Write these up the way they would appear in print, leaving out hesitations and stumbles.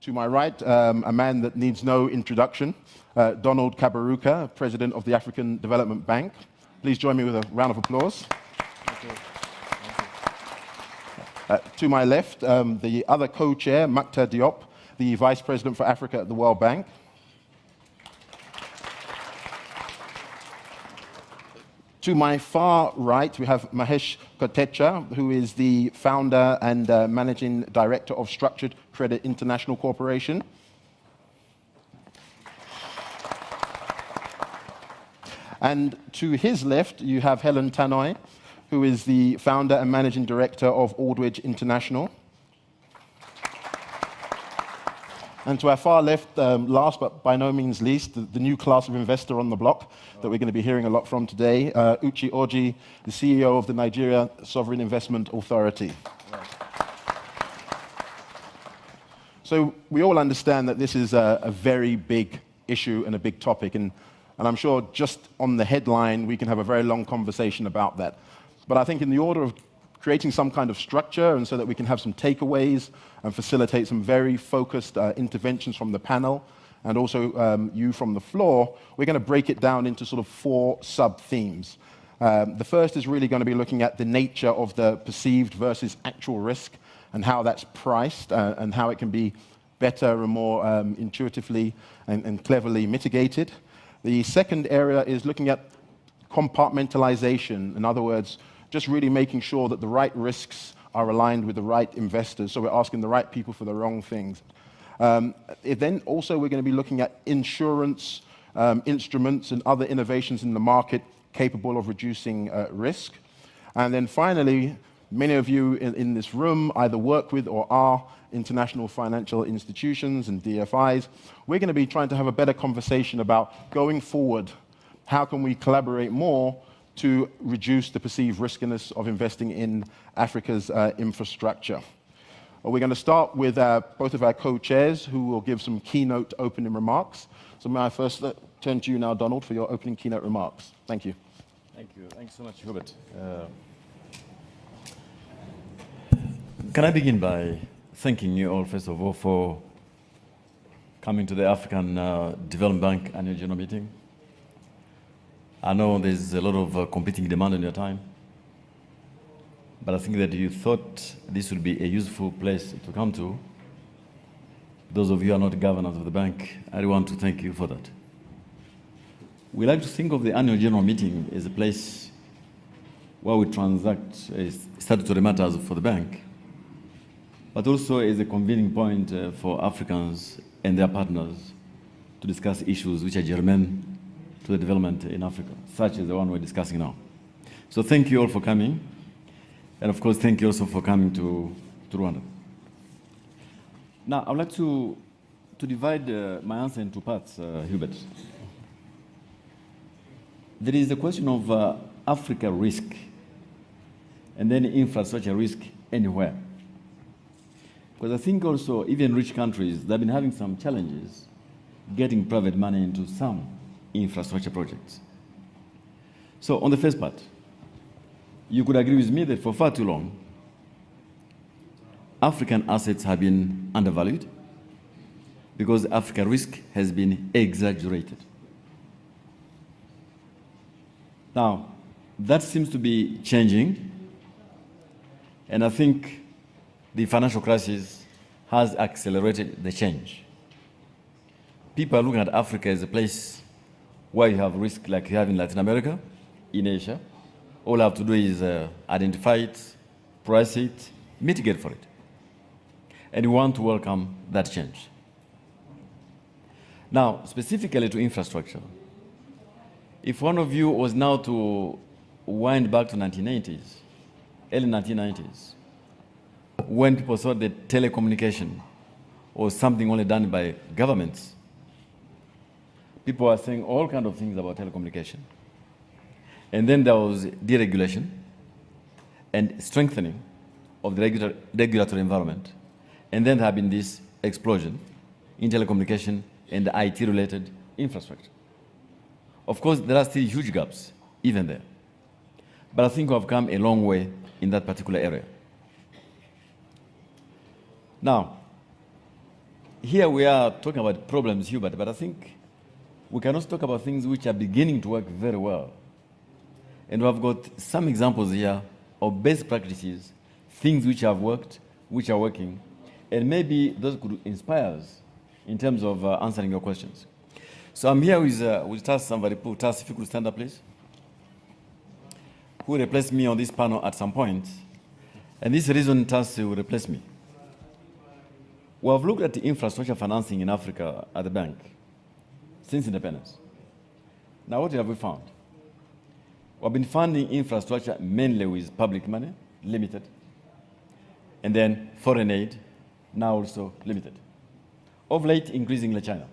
To my right, a man that needs no introduction, Donald Kaberuka, President of the African Development Bank. Please join me with a round of applause. Thank you. To my left, the other co-chair, Makta Diop, the Vice President for Africa at the World Bank. To my far right, we have Mahesh Kotecha, who is the founder and managing director of Structured Credit International Corporation. And to his left, you have Helen Tannoy, who is the founder and managing director of Aldridge International. And to our far left, last but by no means least, the new class of investor on the block that we're going to be hearing a lot from today, Uche Orji, the CEO of the Nigeria Sovereign Investment Authority. So we all understand that this is a very big issue and a big topic, and I'm sure just on the headline we can have a very long conversation about that. But I think in the order of creating some kind of structure and so that we can have some takeaways and facilitate some very focused interventions from the panel and also you from the floor, we're going to break it down into sort of 4 sub-themes. The first is really going to be looking at the nature of the perceived versus actual risk and how that's priced and how it can be better and more intuitively and cleverly mitigated. The second area is looking at compartmentalization. In other words, just really making sure that the right risks are aligned with the right investors, so we're asking the right people for the wrong things. Then also we're going to be looking at insurance instruments and other innovations in the market capable of reducing risk. And then finally, many of you in this room either work with or are international financial institutions and DFIs. We're going to be trying to have a better conversation about going forward, how can we collaborate more to reduce the perceived riskiness of investing in Africa's infrastructure. We're going to start with both of our co-chairs who will give some keynote opening remarks. So may I first turn to you now, Donald, for your opening keynote remarks. Thank you. Thank you. Thanks so much, Hubert. Can I begin by thanking you all, first of all, for coming to the African Development Bank Annual General Meeting. I know there's a lot of competing demand on your time, but I think that you thought this would be a useful place to come to. Those of you who are not governors of the bank, I want to thank you for that. We like to think of the Annual General Meeting as a place where we transact statutory matters for the bank, but also as a convening point for Africans and their partners to discuss issues which are germane to the development in Africa, such as the one we're discussing now. So thank you all for coming. And of course, thank you also for coming to Rwanda. Now, I would like to divide my answer into 2 parts, Hubert. There is the question of Africa risk, and then infrastructure risk anywhere. Because I think also, even rich countries, they've been having some challenges getting private money into some infrastructure projects. So on the first part, you could agree with me that for far too long, African assets have been undervalued because Africa risk has been exaggerated. Now, that seems to be changing, and I think the financial crisis has accelerated the change. People are looking at Africa as a place where you have risk like you have in Latin America, in Asia. All you have to do is identify it, price it, mitigate for it. And we want to welcome that change. Now, specifically to infrastructure, if one of you was now to wind back to 1980s, early 1990s, when people thought that telecommunication was something only done by governments, people were saying all kinds of things about telecommunication. And then there was deregulation and strengthening of the regulatory environment. And then there have been this explosion in telecommunication and IT-related infrastructure. Of course, there are still huge gaps, even there. But I think we have come a long way in that particular area. Now, here we are talking about problems, Hubert, but I think we can also talk about things which are beginning to work very well. And we have got some examples here of best practices, things which have worked, which are working, and maybe those could inspire us in terms of answering your questions. So I'm here with Tas, somebody. Tas, if you could stand up, please. Who replaced me on this panel at some point. And this reason Tas will replace me. We have looked at the infrastructure financing in Africa at the bank since independence. Now, what have we found? We've been funding infrastructure mainly with public money, limited, and then foreign aid, now also limited. Of late, increasingly China.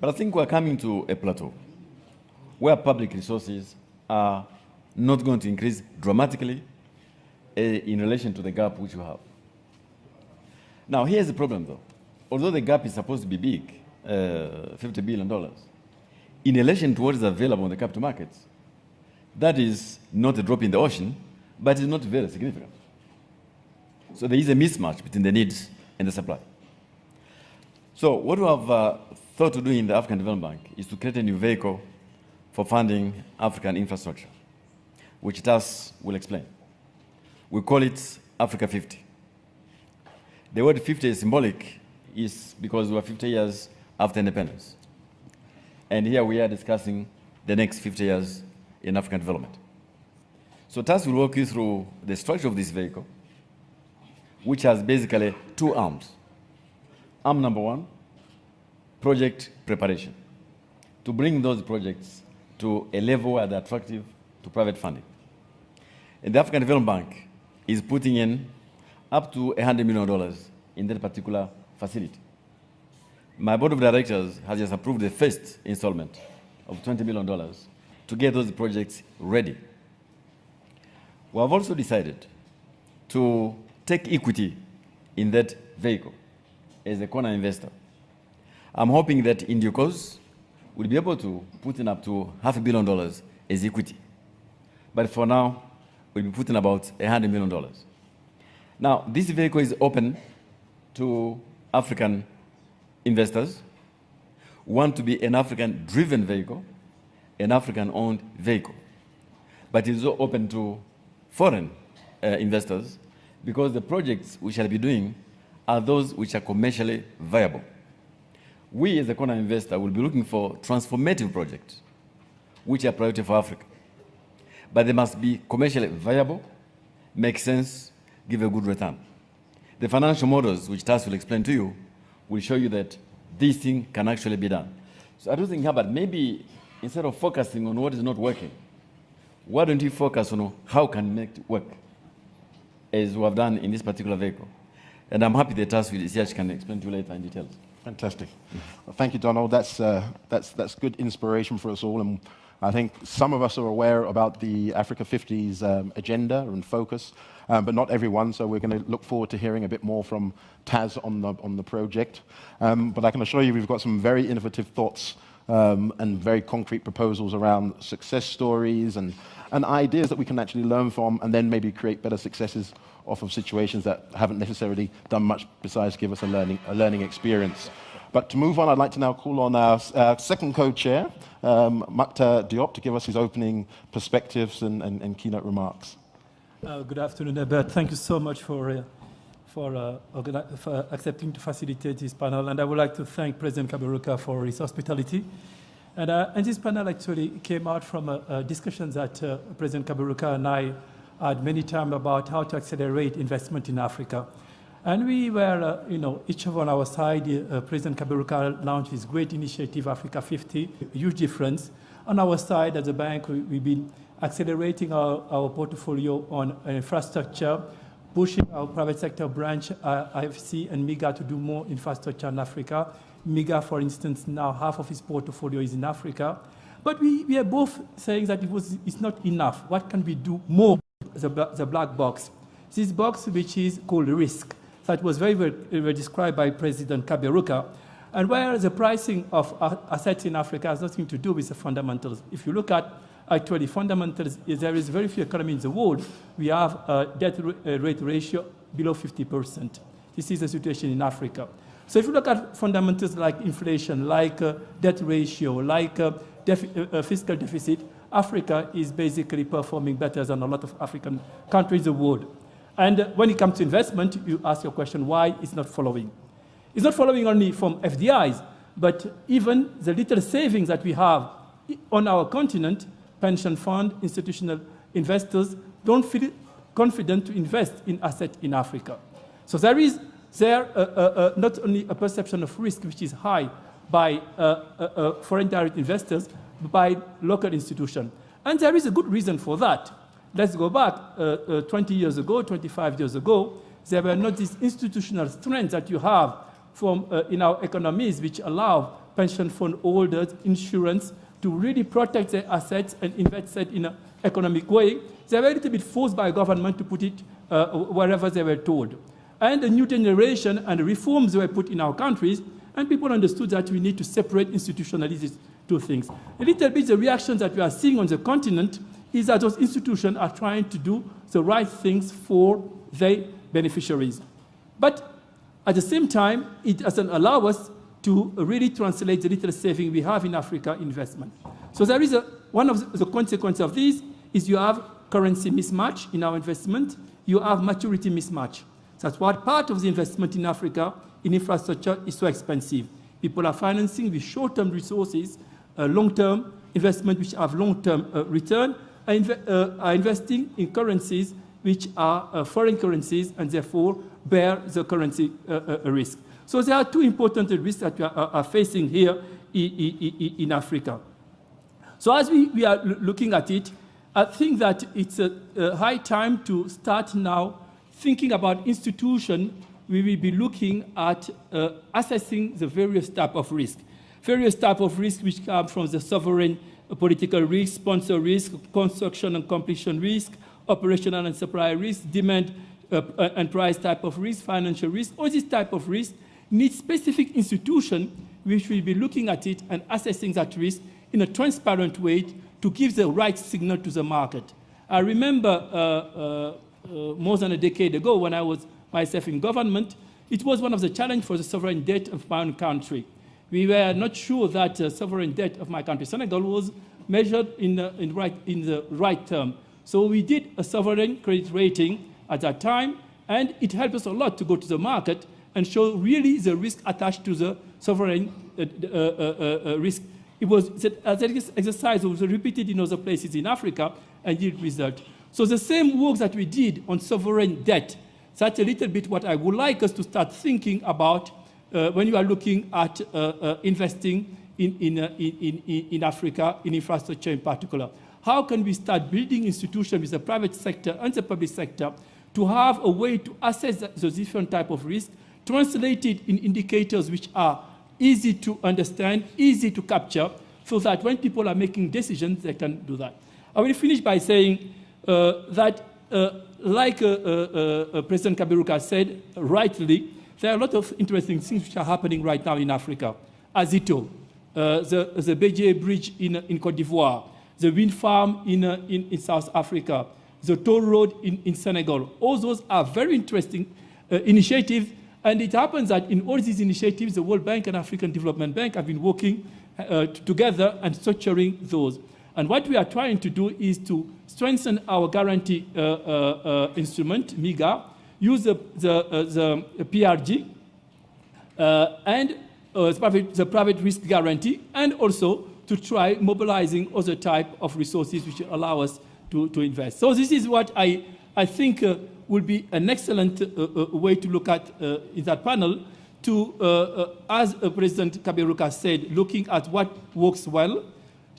But I think we're coming to a plateau where public resources are not going to increase dramatically in relation to the gap which we have. Now, here's the problem, though. Although the gap is supposed to be big, $50 billion, in relation to what is available in the capital markets, that is not a drop in the ocean, but it's not very significant. So there is a mismatch between the needs and the supply. So what we have thought to do in the African Development Bank is to create a new vehicle for funding African infrastructure, which Tas will explain. We call it Africa 50. The word 50 is symbolic, is because we are 50 years after independence. And here we are discussing the next 50 years in African development. So Tas will walk you through the structure of this vehicle, which has basically two arms. Arm number one, project preparation, to bring those projects to a level where they're attractive to private funding. And the African Development Bank is putting in up to $100 million in that particular facility. My board of directors has just approved the first installment of $20 million to get those projects ready. We have also decided to take equity in that vehicle as a corner investor. I'm hoping that in due course, we'll be able to put in up to $500 million as equity. But for now, we'll be putting about $100 million. Now, this vehicle is open to African investors who want to be an African-driven vehicle, an African-owned vehicle. But it is also open to foreign investors because the projects we shall be doing are those which are commercially viable. We, as a corner investor, will be looking for transformative projects which are priority for Africa. But they must be commercially viable, make sense, give a good return. The financial models, which Tas will explain to you, will show you that this thing can actually be done. So I do think, Herbert, maybe instead of focusing on what is not working, why don't you focus on how can make it work, as we have done in this particular vehicle? And I'm happy that Tas Research can explain to you later in details. Fantastic. Well, thank you, Donald. That's good inspiration for us all. And I think some of us are aware about the Africa 50's agenda and focus, but not everyone. So we're going to look forward to hearing a bit more from Tas on the project. But I can assure you we've got some very innovative thoughts and very concrete proposals around success stories and ideas that we can actually learn from and then maybe create better successes off of situations that haven't necessarily done much besides give us a learning experience. But to move on, I'd like to now call on our second co-chair, Maktar Diop, to give us his opening perspectives and keynote remarks. Good afternoon, Herbert. Thank you so much for accepting to facilitate this panel. And I would like to thank President Kaberuka for his hospitality. And this panel actually came out from discussions that President Kaberuka and I had many times about how to accelerate investment in Africa. And we were, each of on our side, President Kaberuka launched his great initiative, Africa 50, a huge difference. On our side, as a bank, we've been accelerating our portfolio on infrastructure, pushing our private sector branch, IFC and MIGA, to do more infrastructure in Africa. MIGA, for instance, now half of his portfolio is in Africa. But we are both saying that it's not enough. What can we do more? The black box. This box, which is called risk, that was very, very described by President Kaberuka, and where the pricing of assets in Africa has nothing to do with the fundamentals. If you look at actually fundamentals, there is very few economies in the world. We have a debt rate ratio below 50%. This is the situation in Africa. So if you look at fundamentals like inflation, like debt ratio, like fiscal deficit, Africa is basically performing better than a lot of African countries in the world. And when it comes to investment, you ask your question, why it's not following? It's not following only from FDIs, but even the little savings that we have on our continent, pension fund, institutional investors don't feel confident to invest in assets in Africa. So there is not only a perception of risk, which is high by foreign direct investors, but by local institutions. And there is a good reason for that. Let's go back 20 years ago, 25 years ago, there were not these institutional strengths that you have from, in our economies, which allow pension fund holders, insurance, to really protect their assets and invest it in an economic way. They were a little bit forced by government to put it wherever they were told. And the new generation and the reforms were put in our countries, and people understood that we need to separate institutionally these two things. A little bit the reactions that we are seeing on the continent is that those institutions are trying to do the right things for their beneficiaries. But at the same time, it doesn't allow us to really translate the little saving we have in Africa investment. So there is one of the consequences of this is you have currency mismatch in our investment, you have maturity mismatch. That's what part of the investment in Africa in infrastructure is so expensive. People are financing with short-term resources, long-term investment which have long-term return, are investing in currencies which are foreign currencies and therefore bear the currency risk. So there are two important risks that we are facing here in Africa. So as we are looking at it, I think that it's a high time to start now thinking about institutions. We will be looking at assessing the various types of risk. Various types of risk which come from the sovereign political risk, sponsor risk, construction and completion risk, operational and supply risk, demand and price type of risk, financial risk. All these type of risk need specific institutions which will be looking at it and assessing that risk in a transparent way to give the right signal to the market. I remember more than a decade ago when I was myself in government, it was one of the challenges for the sovereign debt of my own country. We were not sure that the sovereign debt of my country, Senegal, was measured in the right term. So we did a sovereign credit rating at that time, and it helped us a lot to go to the market and show really the risk attached to the sovereign risk. It was that exercise was repeated in other places in Africa and yield result. So the same work that we did on sovereign debt, that's a little bit what I would like us to start thinking about when you are looking at investing in Africa, in infrastructure in particular. How can we start building institutions with the private sector and the public sector to have a way to assess the different type of risk, translated in indicators which are easy to understand, easy to capture, so that when people are making decisions, they can do that. I will finish by saying that, like President Kaberuka said rightly, there are a lot of interesting things which are happening right now in Africa. Azito, the Bédié Bridge in Côte d'Ivoire, the wind farm in South Africa, the toll road in Senegal. All those are very interesting initiatives. And it happens that in all these initiatives, the World Bank and African Development Bank have been working together and structuring those. And what we are trying to do is to strengthen our guarantee instrument, MIGA, use the PRG, and the private risk guarantee, and also to try mobilizing other type of resources which allow us to invest. So this is what I think will be an excellent way to look at in that panel to, as President Kaberuka said, looking at what works well,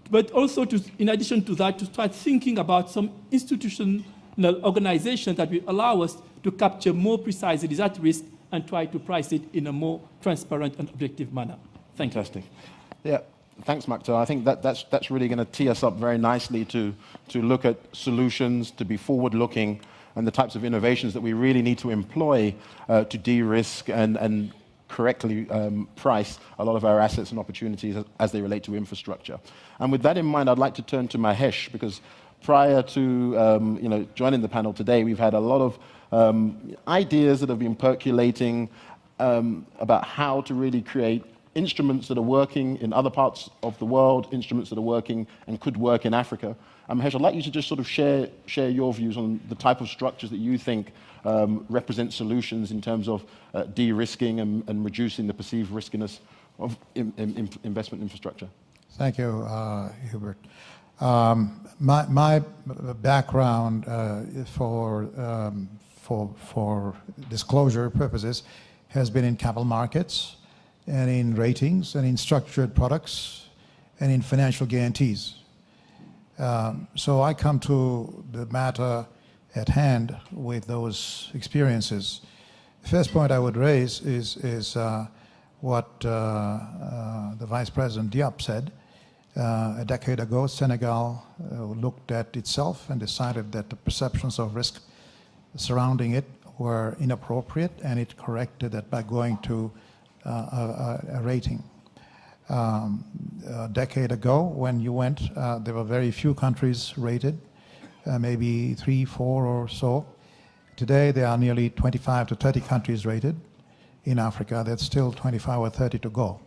but also to, in addition to that, to start thinking about some institutional organizations that will allow us to capture more precisely that risk and try to price it in a more transparent and objective manner. Thank you. Fantastic. Yeah. Thanks, Maktar. I think that's really going to tee us up very nicely to look at solutions, to be forward-looking, and the types of innovations that we really need to employ to de-risk and correctly price a lot of our assets and opportunities as they relate to infrastructure. And with that in mind, I'd like to turn to Mahesh, because prior to joining the panel today, we've had a lot of ideas that have been percolating about how to really create instruments that are working in other parts of the world, instruments that are working and could work in Africa. Mahesh, I'd like you to just sort of share your views on the type of structures that you think represent solutions in terms of de-risking and reducing the perceived riskiness of investment infrastructure. Thank you, Hubert. My background for disclosure purposes has been in capital markets and in ratings and in structured products and in financial guarantees. So I come to the matter at hand with those experiences. The first point I would raise is what the Vice President Diop said. A decade ago, Senegal looked at itself and decided that the perceptions of risk surrounding it were inappropriate, and it corrected that by going to a rating. A decade ago, when you went, there were very few countries rated, maybe 3, 4 or so. Today, there are nearly 25 to 30 countries rated. In Africa, there's still 25 or 30 to go.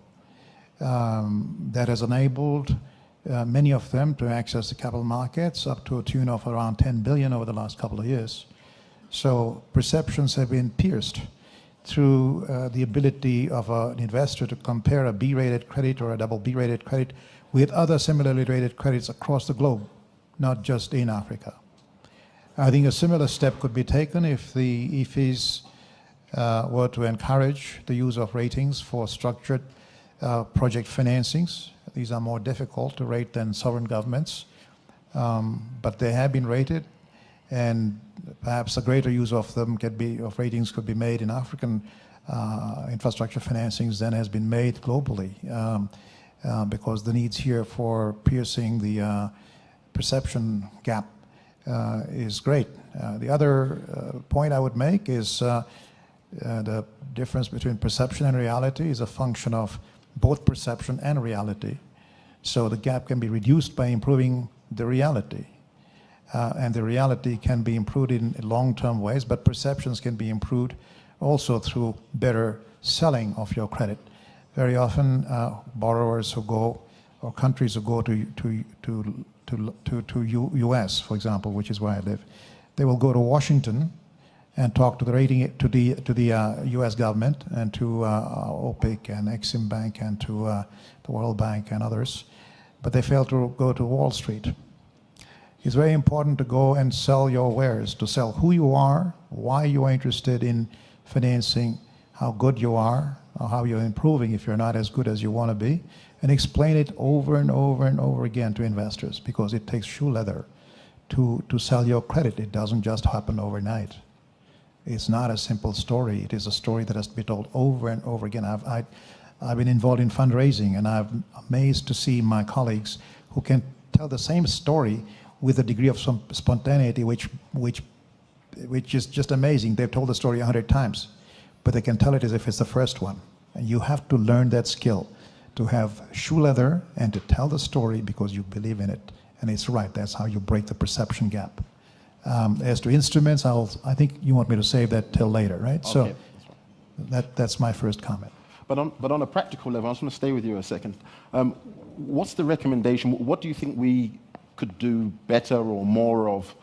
That has enabled many of them to access the capital markets up to a tune of around 10 billion over the last couple of years. So perceptions have been pierced through the ability of an investor to compare a B-rated credit or a double B-rated credit with other similarly rated credits across the globe, not just in Africa. I think a similar step could be taken if the IFIs were to encourage the use of ratings for structured project financings. These are more difficult to rate than sovereign governments, but they have been rated, and perhaps a greater use of them ratings could be made in African infrastructure financings than has been made globally, because the needs here for piercing the perception gap is great. The other point I would make is the difference between perception and reality is a function of both perception and reality. So the gap can be reduced by improving the reality. And the reality can be improved in long-term ways, but perceptions can be improved also through better selling of your credit. Very often, borrowers who go, or countries who go to US, for example, which is where I live, they will go to Washington and talk to the US government and to OPIC and Exim Bank and to the World Bank and others, but they fail to go to Wall Street. It's very important to go and sell your wares, to sell who you are, why you are interested in financing, how good you are, or how you're improving if you're not as good as you want to be, and explain it over and over and over again to investors, because it takes shoe leather to sell your credit. It doesn't just happen overnight. It's not a simple story. It is a story that has to be told over and over again. I've been involved in fundraising, and I'm amazed to see my colleagues who can tell the same story with a degree of some spontaneity, which is just amazing. They've told the story 100 times, but they can tell it as if it's the first one. And you have to learn that skill, to have shoe leather and to tell the story because you believe in it. And it's right. That's how you break the perception gap. As to instruments, I think you want me to save that till later, right? Okay. So that's my first comment. But on a practical level, I just want to stay with you a second. What's the recommendation? What do you think we could do better or more of,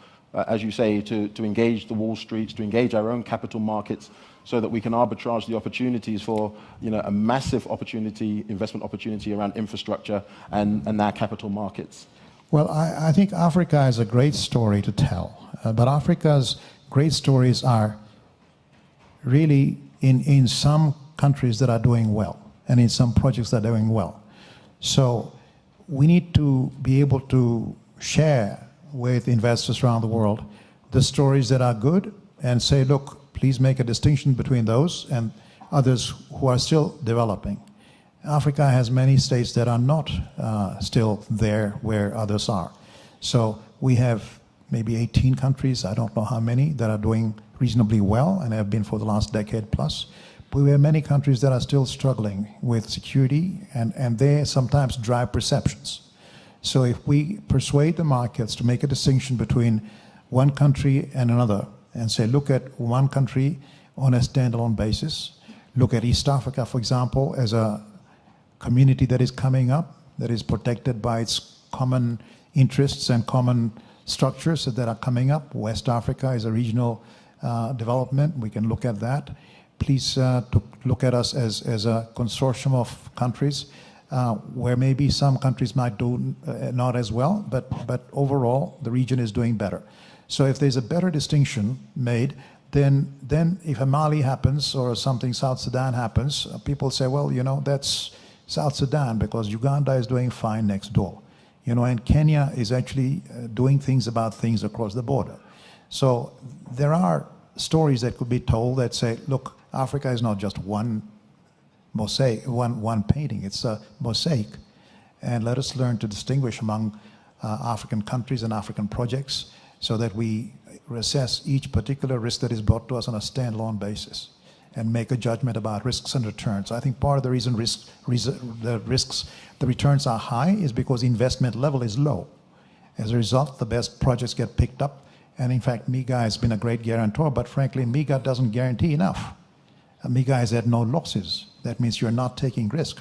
as you say, to engage the Wall Streets, to engage our own capital markets, so that we can arbitrage the opportunities for a massive investment opportunity around infrastructure and our capital markets? Well, I think Africa is a great story to tell, but Africa's great stories are really in some countries that are doing well and in some projects that are doing well. So we need to be able to share with investors around the world the stories that are good and say, look, please make a distinction between those and others who are still developing. Africa has many states that are not still there where others are. So we have maybe 18 countries, I don't know how many, that are doing reasonably well and have been for the last decade plus. But we have many countries that are still struggling with security, and they sometimes drive perceptions. So if we persuade the markets to make a distinction between one country and another, and say, look at one country on a standalone basis, look at East Africa, for example, as a community that is coming up, that is protected by its common interests and common structures that are coming up. West Africa is a regional development. We can look at that. Please look at us as a consortium of countries where maybe some countries might do not as well, but overall the region is doing better. So if there's a better distinction made, then if a Mali happens or something South Sudan happens, people say, well, you know, that's South Sudan because Uganda is doing fine next door. You know, and Kenya is actually doing things about things across the border. So there are stories that could be told that say, look, Africa is not just one mosaic, one painting, it's a mosaic. And let us learn to distinguish among African countries and African projects so that we assess each particular risk that is brought to us on a standalone basis and make a judgment about risks and returns. I think part of the reason the returns are high is because investment level is low. As a result, the best projects get picked up. And in fact, MIGA has been a great guarantor, but frankly, MIGA doesn't guarantee enough. MIGA has had no losses. That means you're not taking risk.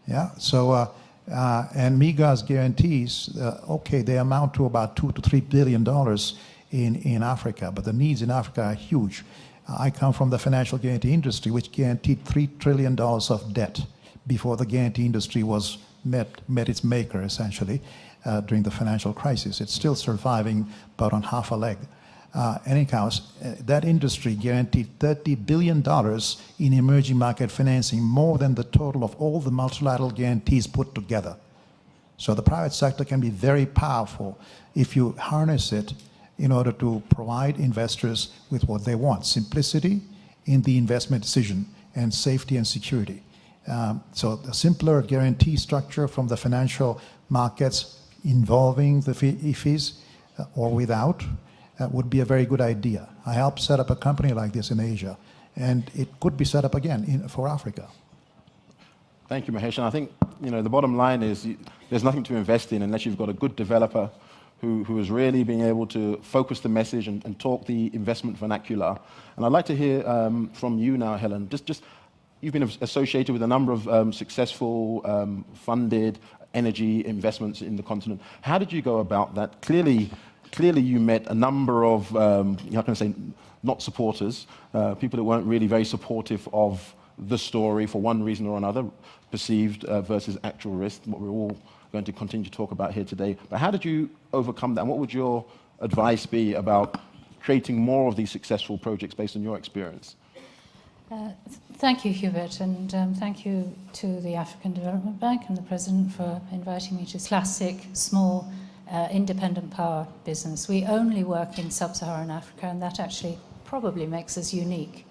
Yeah, so, and MIGA's guarantees, okay, they amount to about $2 to $3 billion in Africa, but the needs in Africa are huge. I come from the financial guarantee industry, which guaranteed $3 trillion of debt before the guarantee industry was met its maker, essentially, during the financial crisis. It's still surviving, but on half a leg. Anyhow, that industry guaranteed $30 billion in emerging market financing, more than the total of all the multilateral guarantees put together. So the private sector can be very powerful if you harness it in order to provide investors with what they want: simplicity in the investment decision and safety and security. So the simpler guarantee structure from the financial markets involving the IFIs or without would be a very good idea. I helped set up a company like this in Asia, and it could be set up again for Africa. Thank you, Mahesh. And I think, you know, the bottom line is there's nothing to invest in unless you've got a good developer who is really being able to focus the message and talk the investment vernacular. And I'd like to hear from you now, Helen. You've been associated with a number of successful funded energy investments in the continent. How did you go about that? Clearly you met a number of, how can I say, not supporters, people that weren't really very supportive of the story for one reason or another, perceived versus actual risk, what we're all going to continue to talk about here today. But how did you overcome that? And what would your advice be about creating more of these successful projects based on your experience? Thank you, Hubert, and thank you to the African Development Bank and the President for inviting me to classic, small, independent power business. We only work in sub-Saharan Africa, and that actually probably makes us unique.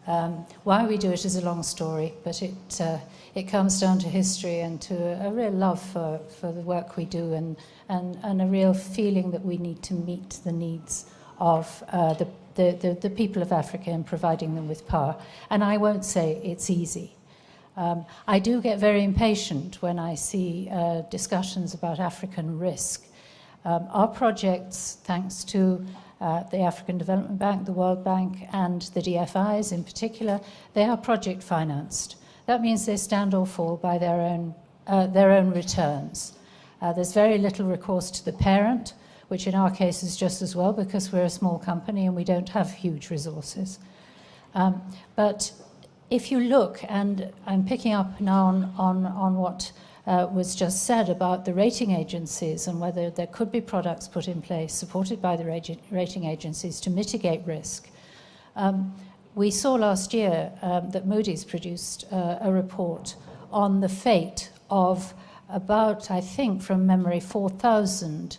Why we do it is a long story, but it comes down to history and to a real love for the work we do and a real feeling that we need to meet the needs of the people of Africa in providing them with power. And I won't say it's easy. I do get very impatient when I see discussions about African risk. Our projects, thanks to the African Development Bank, the World Bank, and the DFIs in particular, they are project financed. That means they stand or fall by their own returns. There's very little recourse to the parent, which in our case is just as well because we're a small company and we don't have huge resources. But if you look, and I'm picking up now on what was just said about the rating agencies and whether there could be products put in place supported by the rating agencies to mitigate risk. We saw last year that Moody's produced a report on the fate of about, I think from memory, 4,000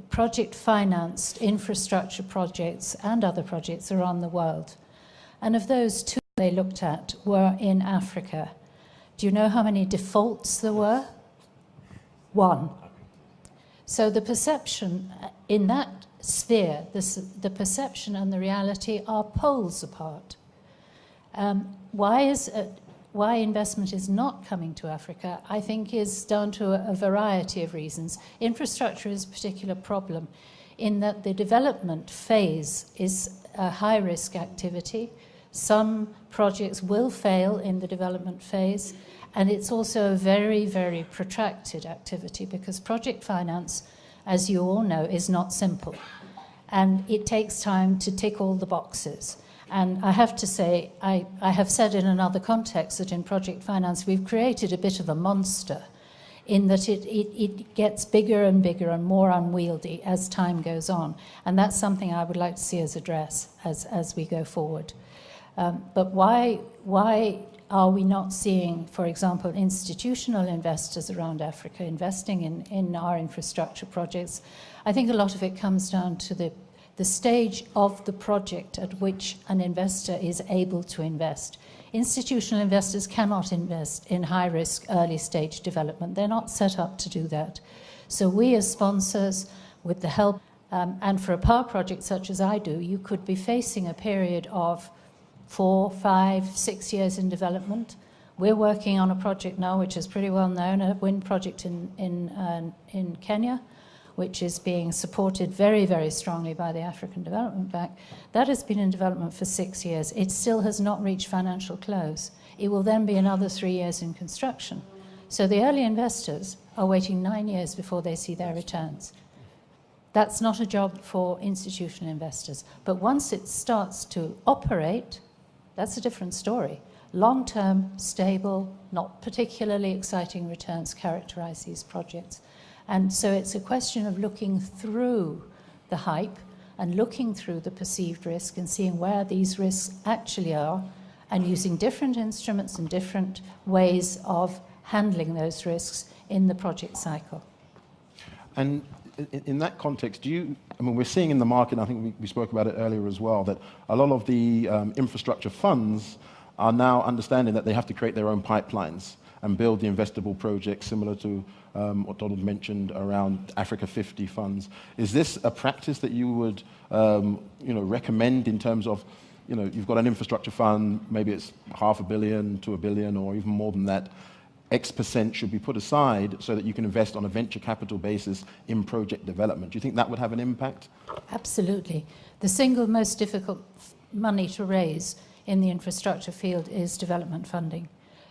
project-financed infrastructure projects and other projects around the world. And of those, 2 they looked at were in Africa. Do you know how many defaults there were? 1. So the perception in that sphere, the perception and the reality are poles apart. Why investment is not coming to Africa, I think, is down to a variety of reasons. Infrastructure is a particular problem in that the development phase is a high-risk activity. Some projects will fail in the development phase, and it's also a very, very protracted activity because project finance, as you all know, is not simple. And it takes time to tick all the boxes. And I have to say, I have said in another context that in project finance we've created a bit of a monster in that it gets bigger and bigger and more unwieldy as time goes on. And that's something I would like to see us address as we go forward. But why are we not seeing, for example, institutional investors around Africa investing in our infrastructure projects? I think a lot of it comes down to the stage of the project at which an investor is able to invest. Institutional investors cannot invest in high-risk, early-stage development. They're not set up to do that. So we as sponsors, with the help, and for a power project such as I do, you could be facing a period of 4, 5, 6 years in development. We're working on a project now which is pretty well known, a wind project in Kenya, which is being supported very, very strongly by the African Development Bank. That has been in development for 6 years. It still has not reached financial close. It will then be another 3 years in construction. So the early investors are waiting 9 years before they see their returns. That's not a job for institutional investors. But once it starts to operate, that's a different story. Long-term, stable, not particularly exciting returns characterize these projects. And so it's a question of looking through the hype and looking through the perceived risk and seeing where these risks actually are and using different instruments and different ways of handling those risks in the project cycle. And in that context, we're seeing in the market, I think we spoke about it earlier as well, that a lot of the infrastructure funds are now understanding that they have to create their own pipelines and build the investable projects similar to what Donald mentioned around Africa 50 funds. Is this a practice that you would recommend in terms of, you've got an infrastructure fund, maybe it's $500 million to $1 billion or even more than that, X% should be put aside so that you can invest on a venture capital basis in project development. Do you think that would have an impact? Absolutely. The single most difficult money to raise in the infrastructure field is development funding.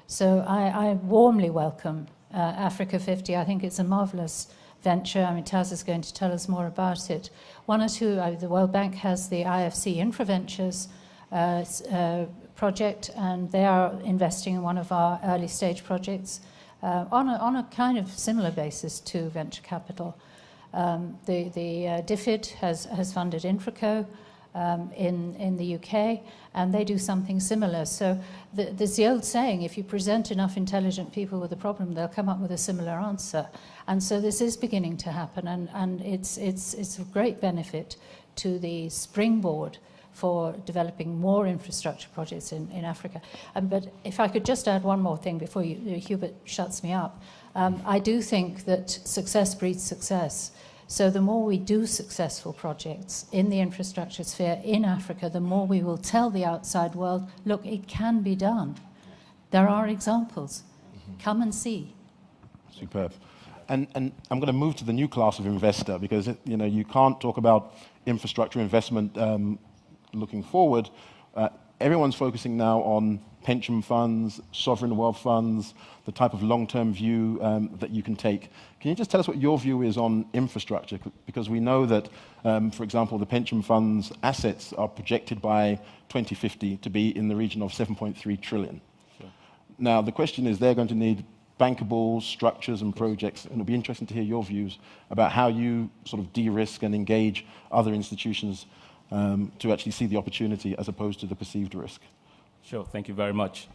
So I warmly welcome Africa 50. I think it's a marvelous venture. I mean, Taz is going to tell us more about it. One or two, the World Bank has the IFC Infraventures project, and they are investing in one of our early stage projects on a kind of similar basis to venture capital. The DFID has funded Infraco in the UK, and they do something similar. So there's the old saying, if you present enough intelligent people with a problem, they'll come up with a similar answer. And so this is beginning to happen, and it's of great benefit to the springboard for developing more infrastructure projects in Africa. But if I could just add one more thing before Hubert shuts me up. I do think that success breeds success. So the more we do successful projects in the infrastructure sphere in Africa, the more we will tell the outside world, look, it can be done. There are examples. Come and see. Superb. And I'm going to move to the new class of investor because you can't talk about infrastructure investment looking forward. Everyone's focusing now on pension funds, sovereign wealth funds, the type of long-term view that you can take. Can you just tell us what your view is on infrastructure? Because we know that, for example, the pension funds' assets are projected by 2050 to be in the region of 7.3 trillion. Sure. Now, the question is they're going to need bankable structures and projects, and it'll be interesting to hear your views about how you sort of de-risk and engage other institutions to actually see the opportunity as opposed to the perceived risk. Sure, thank you very much.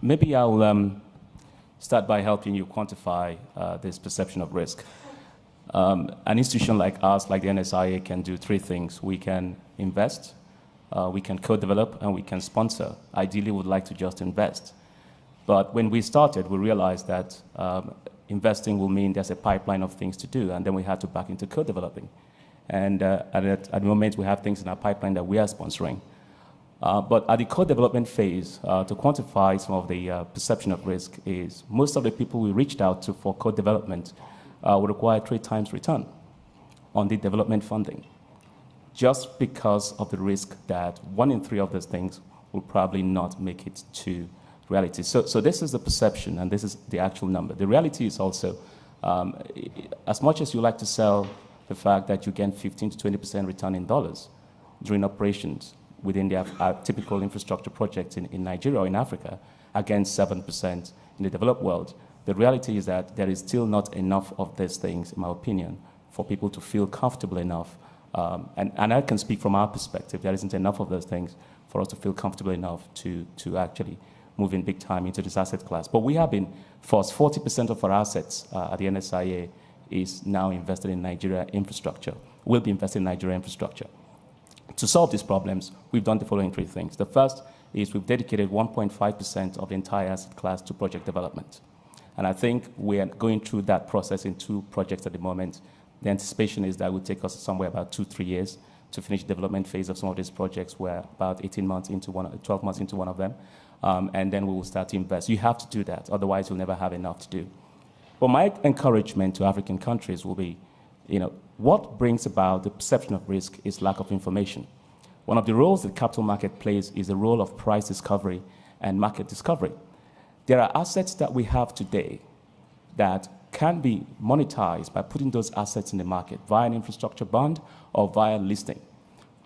Maybe I'll start by helping you quantify this perception of risk. An institution like us, like the NSIA, can do three things. We can invest, we can co-develop, and we can sponsor. Ideally, we would like to just invest. But when we started, we realized that investing will mean there's a pipeline of things to do, and then we had to back into co-developing. And at the moment, we have things in our pipeline that we are sponsoring. But at the co-development phase, to quantify some of the perception of risk is most of the people we reached out to for co-development would require 3 times return on the development funding, just because of the risk that 1 in 3 of those things will probably not make it to reality. So this is the perception, and this is the actual number. The reality is also, as much as you like to sell the fact that you get 15 to 20% return in dollars during operations within the typical infrastructure projects in Nigeria or in Africa, against 7% in the developed world, the reality is that there is still not enough of these things, in my opinion, for people to feel comfortable enough. And I can speak from our perspective, there isn't enough of those things for us to feel comfortable enough to actually move in big time into this asset class. But we have been forced. 40% of our assets at the NSIA is now invested in Nigeria infrastructure, will be invested in Nigeria infrastructure. To solve these problems, we've done the following three things. The first is we've dedicated 1.5% of the entire asset class to project development. And I think we are going through that process in 2 projects at the moment. The anticipation is that it will take us somewhere about 2-3 years to finish the development phase of some of these projects. We're about 18 months into 12 months into one of them. And then we will start to invest. You have to do that, otherwise you'll never have enough to do. But my encouragement to African countries will be, what brings about the perception of risk is lack of information. One of the roles that capital market plays is the role of price discovery and market discovery. There are assets that we have today that can be monetized by putting those assets in the market via an infrastructure bond or via listing.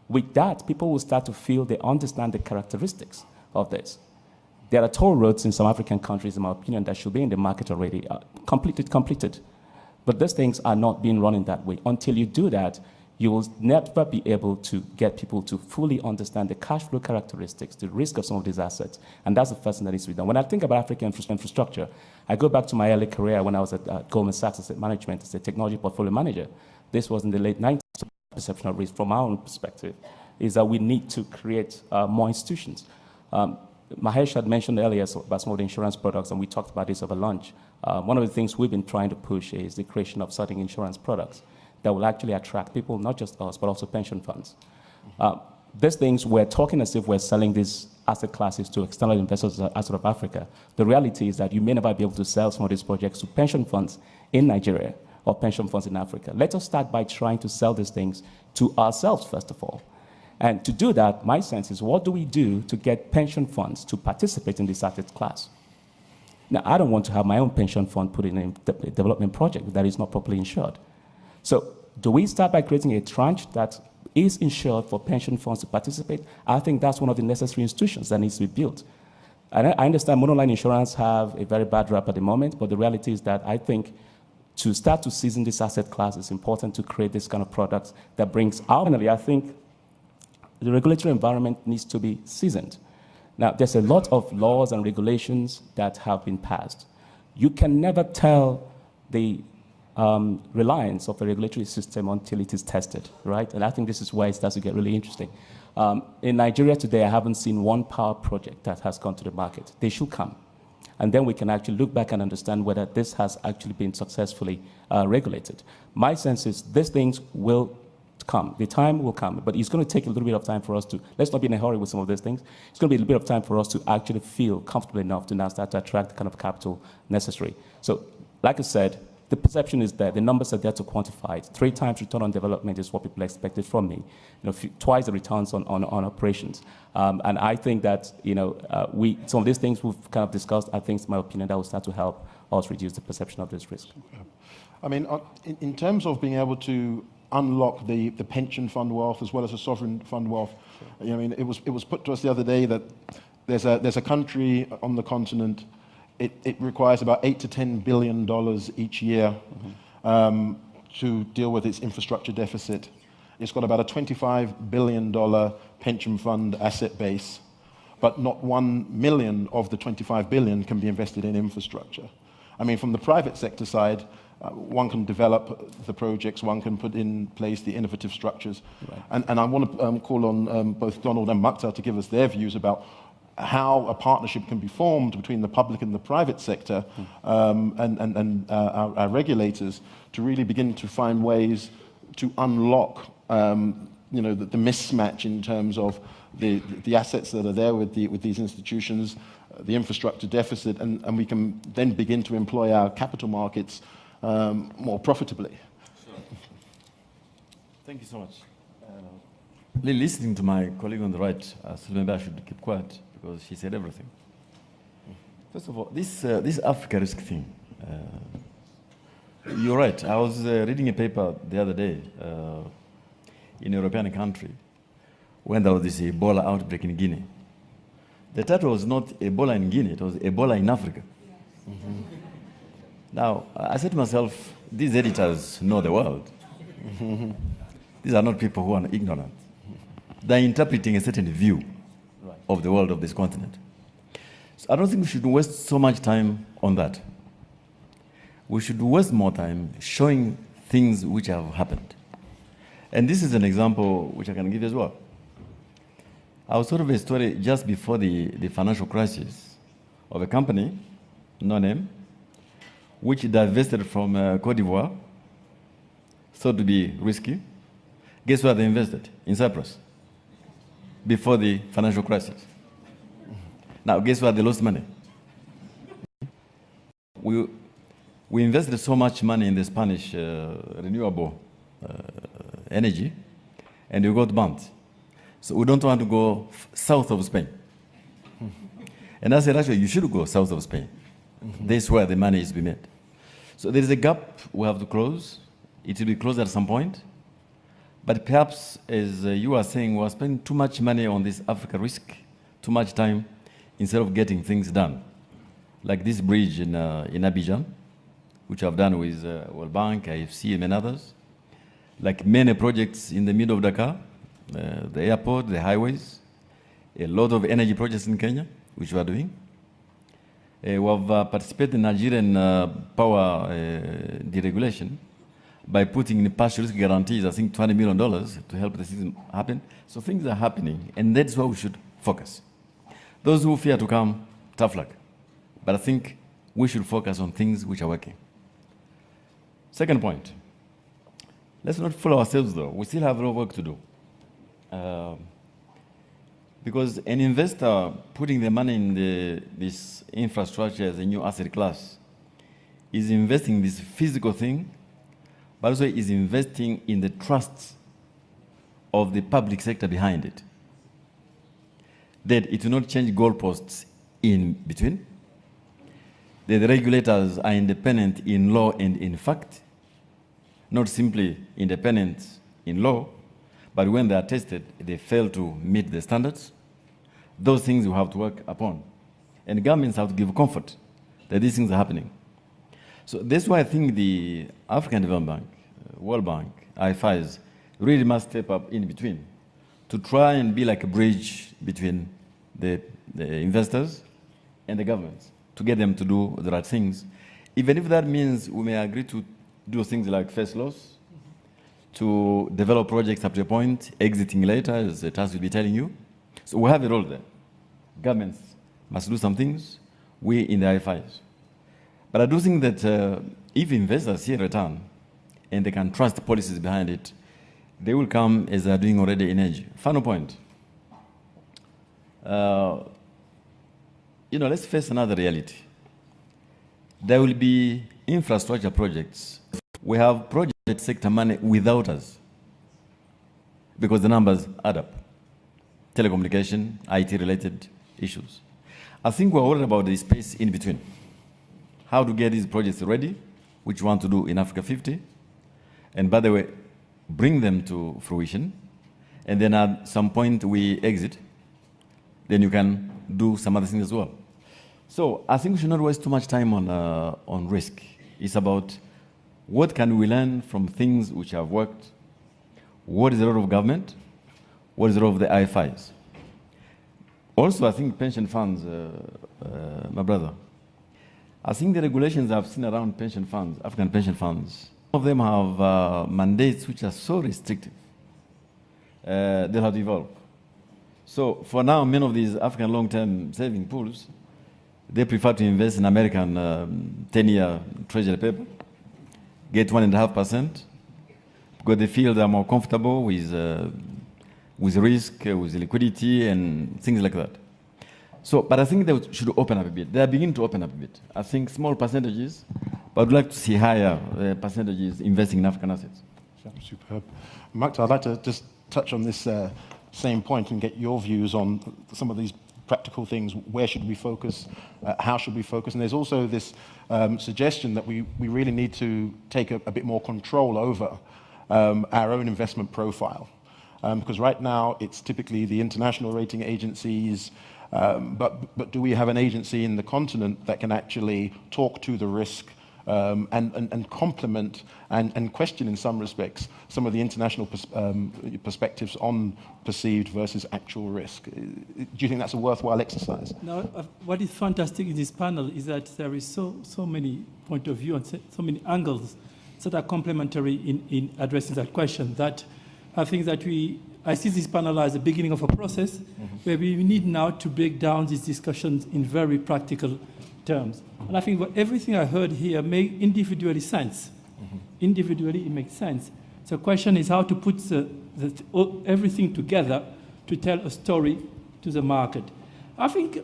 With that, people will start to feel they understand the characteristics of this. There are toll roads in some African countries, in my opinion, that should be in the market already, completed. But these things are not being run in that way. Until you do that, you will never be able to get people to fully understand the cash flow characteristics, the risk of some of these assets. And that's the first thing that needs to be done. When I think about African infrastructure, I go back to my early career when I was at Goldman Sachs Asset Management as a technology portfolio manager. This was in the late 90s. Perception of risk from our own perspective is that we need to create more institutions. Mahesh had mentioned earlier about some of the insurance products, and we talked about this over lunch. One of the things we've been trying to push is the creation of certain insurance products that will actually attract people, not just us, but also pension funds. These things, we're talking as if we're selling these asset classes to external investors outside of Africa. The reality is that you may never be able to sell some of these projects to pension funds in Nigeria or pension funds in Africa. Let us start by trying to sell these things to ourselves, first of all. And to do that, my sense is, what do we do to get pension funds to participate in this asset class? Now, I don't want to have my own pension fund put in a development project that is not properly insured. So do we start by creating a tranche that is insured for pension funds to participate? I think that's one of the necessary institutions that needs to be built. And I understand monoline insurance have a very bad rap at the moment, but the reality is that I think to start to season this asset class, it's important to create this kind of products that brings out. Finally, I think the regulatory environment needs to be seasoned. Now, there's a lot of laws and regulations that have been passed. You can never tell the reliance of the regulatory system until it is tested, right? And I think this is why it starts to get really interesting. In Nigeria today, I haven't seen one power project that has gone to the market. They should come. And then we can actually look back and understand whether this has actually been successfully regulated. My sense is these things will come. The time will come, but it's going to take a little bit of time for us to, let's not be in a hurry with some of these things. It's going to be a little bit of time for us to actually feel comfortable enough to now start to attract the kind of capital necessary. So, like I said, the perception is there. The numbers are there to quantify it. 3 times return on development is what people expected from me. Twice the returns on operations. And I think that some of these things we've kind of discussed, I think, in my opinion, that will start to help us reduce the perception of this risk. I mean, in terms of being able to unlock the pension fund wealth as well as the sovereign fund wealth, I mean, it was put to us the other day that there's a country on the continent. It requires about $8 to $10 billion each year to deal with its infrastructure deficit. It's got about a $25 billion pension fund asset base, but not 1 million of the 25 billion can be invested in infrastructure. I mean, from the private sector side, one can develop the projects, one can put in place the innovative structures. Right. And I want to call on both Donald and Mukhtar to give us their views about how a partnership can be formed between the public and the private sector and our regulators to really begin to find ways to unlock the mismatch in terms of the assets that are there with these institutions, the infrastructure deficit, and we can then begin to employ our capital markets more profitably. Sure. Thank you so much. listening to my colleague on the right, so maybe I should keep quiet because she said everything. First of all, this Africa risk thing, you're right. I was reading a paper the other day in a European country when there was this Ebola outbreak in Guinea. The title was not Ebola in Guinea, it was Ebola in Africa. Mm-hmm. Now, I said to myself, these editors know the world. Mm-hmm. These are not people who are ignorant. They're interpreting a certain view of the world of this continent. So I don't think we should waste so much time on that. We should waste more time showing things which have happened. And this is an example which I can give as well. I was told of a story just before the financial crisis of a company, no name, which divested from Cote d'Ivoire, thought to be risky. Guess where they invested? In Cyprus, before the financial crisis. Now, guess where they lost money? We invested so much money in the Spanish renewable energy, and we got banned. So we don't want to go south of Spain. And I said, actually, you should go south of Spain. This is where the money is to be made. So there is a gap we have to close. It will be closed at some point. But perhaps, as you are saying, we are spending too much money on this Africa risk, too much time, instead of getting things done. Like this bridge in Abidjan, which I've done with World Bank, IFC, and many others. Like many projects in the middle of Dakar, the airport, the highways, a lot of energy projects in Kenya, which we are doing. We have participated in Nigerian power deregulation by putting in partial risk guarantees, I think $20 million to help the system happen. So things are happening, and that's where we should focus. Those who fear to come, tough luck. But I think we should focus on things which are working. Second point, let's not fool ourselves though. We still have a lot of work to do. Because an investor putting the money in this infrastructure as a new asset class is investing in this physical thing, but also is investing in the trust of the public sector behind it. That it will not change goalposts in between. That the regulators are independent in law and in fact, not simply independent in law, but when they are tested, they fail to meet the standards. Those things we have to work upon. And governments have to give comfort that these things are happening. So that's why I think the African Development Bank, World Bank, IFIs really must step up in between to try and be like a bridge between the investors and the governments to get them to do the right things. Even if that means we may agree to do things like first loss, to develop projects up to a point, exiting later, as the task will be telling you. So we have a role there. Governments must do some things, we in the IFIs. But I do think that if investors see a return and they can trust policies behind it, they will come as they are doing already in energy. Final point. Let's face another reality. There will be infrastructure projects. We have project sector money without us because the numbers add up. Telecommunication, IT-related issues. I think we're worried about the space in between. How to get these projects ready, which we want to do in Africa 50, and by the way, bring them to fruition, and then at some point we exit, then you can do some other things as well. So I think we should not waste too much time on risk. It's about what can we learn from things which have worked, what is the role of government, what is the role of the IFIs. Also, I think pension funds, my brother, I think the regulations I've seen around pension funds, African pension funds, some of them have mandates which are so restrictive. They'll have to evolve. So for now, many of these African long-term saving pools, they prefer to invest in American 10-year treasury paper, get 1.5%, because they feel they're more comfortable with risk, with liquidity, and things like that. So, but I think they should open up a bit. They are beginning to open up a bit. I think small percentages, but I'd like to see higher percentages investing in African assets. Superb. Max, I'd like to just touch on this same point and get your views on some of these practical things. Where should we focus? How should we focus? And there's also this suggestion that we really need to take a bit more control over our own investment profile. Because right now it's typically the international rating agencies, but do we have an agency in the continent that can actually talk to the risk and complement and question in some respects some of the international perspectives on perceived versus actual risk? Do you think that's a worthwhile exercise? Now, what is fantastic in this panel is that there is so many point of view and so many angles that are complementary in addressing that question, that I think that I see this panel as the beginning of a process where we need now to break down these discussions in very practical terms. And I think everything I heard here makes individually sense. Individually, it makes sense. So the question is how to put everything together to tell a story to the market. I think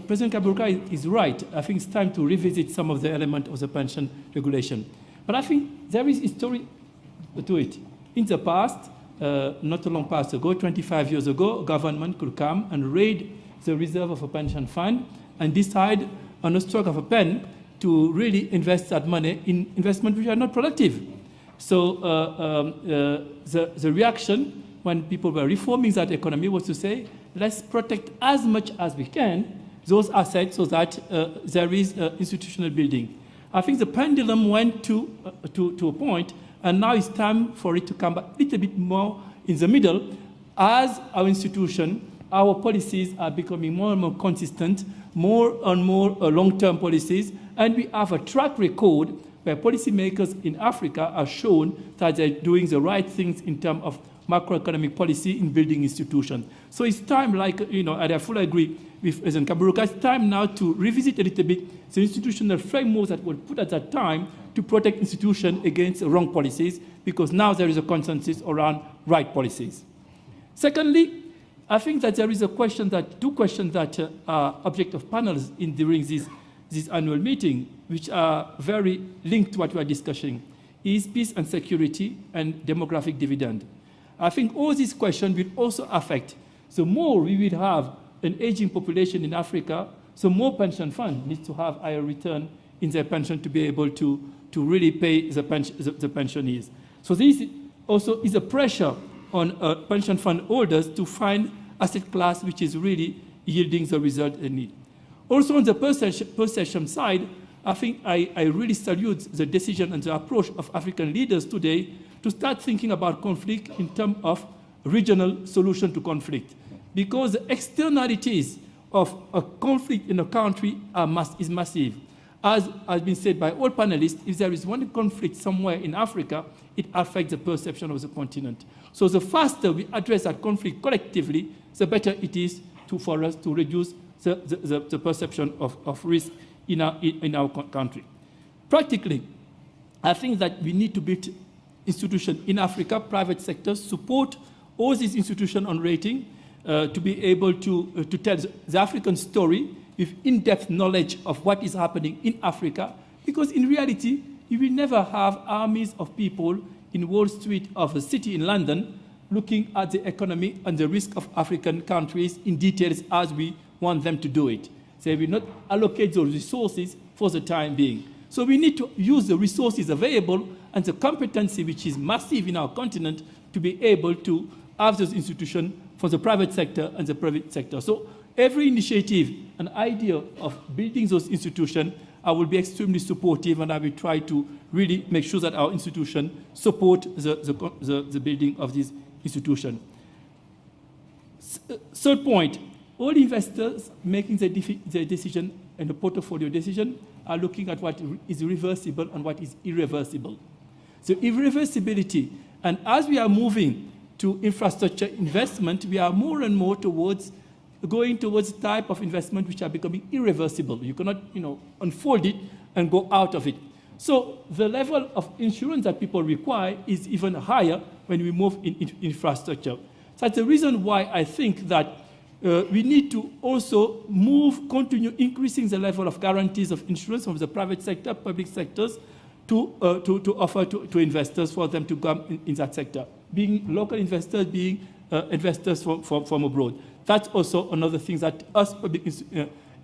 President Kaberuka is right. I think it's time to revisit some of the elements of the pension regulation. But I think there is a story to it. In the past, not a long past ago, 25 years ago, a government could come and raid the reserve of a pension fund and decide on a stroke of a pen to really invest that money in investments which are not productive. So the reaction when people were reforming that economy was to say, let's protect as much as we can those assets so that there is institutional building. I think the pendulum went to a point, and now it's time for it to come back a little bit more in the middle as our institution, our policies are becoming more and more consistent, more and more long-term policies, and we have a track record where policymakers in Africa are shown that they're doing the right things in terms of macroeconomic policy in building institutions. So it's time, and I fully agree with President Kaberuka, it's time now to revisit a little bit the institutional frameworks that were put at that time to protect institutions against wrong policies, because now there is a consensus around right policies. Secondly, I think that there is two questions that are object of panels during this annual meeting, which are very linked to what we are discussing, is peace and security and demographic dividend. I think all these questions will also affect. The more we will have an aging population in Africa, the more pension funds need to have higher return in their pension to be able to really pay the pensioners. So this also is a pressure on pension fund holders to find asset class which is really yielding the result they need. Also on the possession side, I think I really salute the decision and the approach of African leaders today to start thinking about conflict in terms of regional solution to conflict. Because the externalities of a conflict in a country is massive. As has been said by all panelists, if there is one conflict somewhere in Africa, it affects the perception of the continent. So the faster we address that conflict collectively, the better it is for us to reduce the perception of risk in our country. Practically, I think that we need to build institutions in Africa, private sectors, support all these institutions on rating to be able to tell the African story with in-depth knowledge of what is happening in Africa, because in reality, you will never have armies of people in Wall Street of a city in London looking at the economy and the risk of African countries in details as we want them to do it. They will not allocate those resources for the time being. So we need to use the resources available and the competency which is massive in our continent to be able to have those institutions for the private sector and the private sector. So every initiative, an idea of building those institutions, I will be extremely supportive, and I will try to really make sure that our institutions support the building of this institution. Third point, all investors making their decision and the portfolio decision are looking at what is reversible and what is irreversible. So irreversibility, and as we are moving to infrastructure investment, we are more and more going towards the type of investment which are becoming irreversible. You cannot, unfold it and go out of it. So the level of insurance that people require is even higher when we move in infrastructure. So that's the reason why I think that we need to also continue increasing the level of guarantees of insurance from the private sector, public sectors, to offer to investors for them to come in that sector. being local investors, being investors from abroad. That's also another thing that us public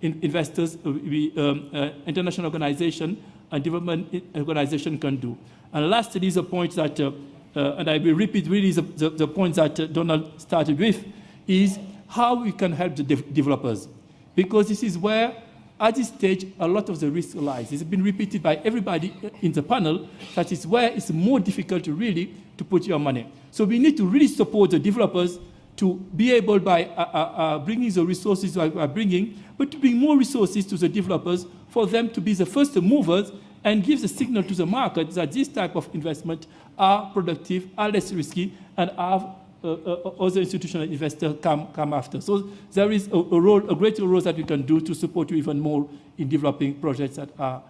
investors, international organization and development organization can do. And lastly is a point that, and I will repeat really the point that Donald started with, is how we can help the developers. Because this is where, at this stage, a lot of the risk lies. It's been repeated by everybody in the panel, that is where it's more difficult to really to put your money. So we need to really support the developers to be able, by bringing the resources we are bringing, but to bring more resources to the developers for them to be the first movers and give the signal to the market that this type of investment are productive, are less risky, and have other institutional investors come after. So there is a greater role that we can do to support you even more in developing projects that are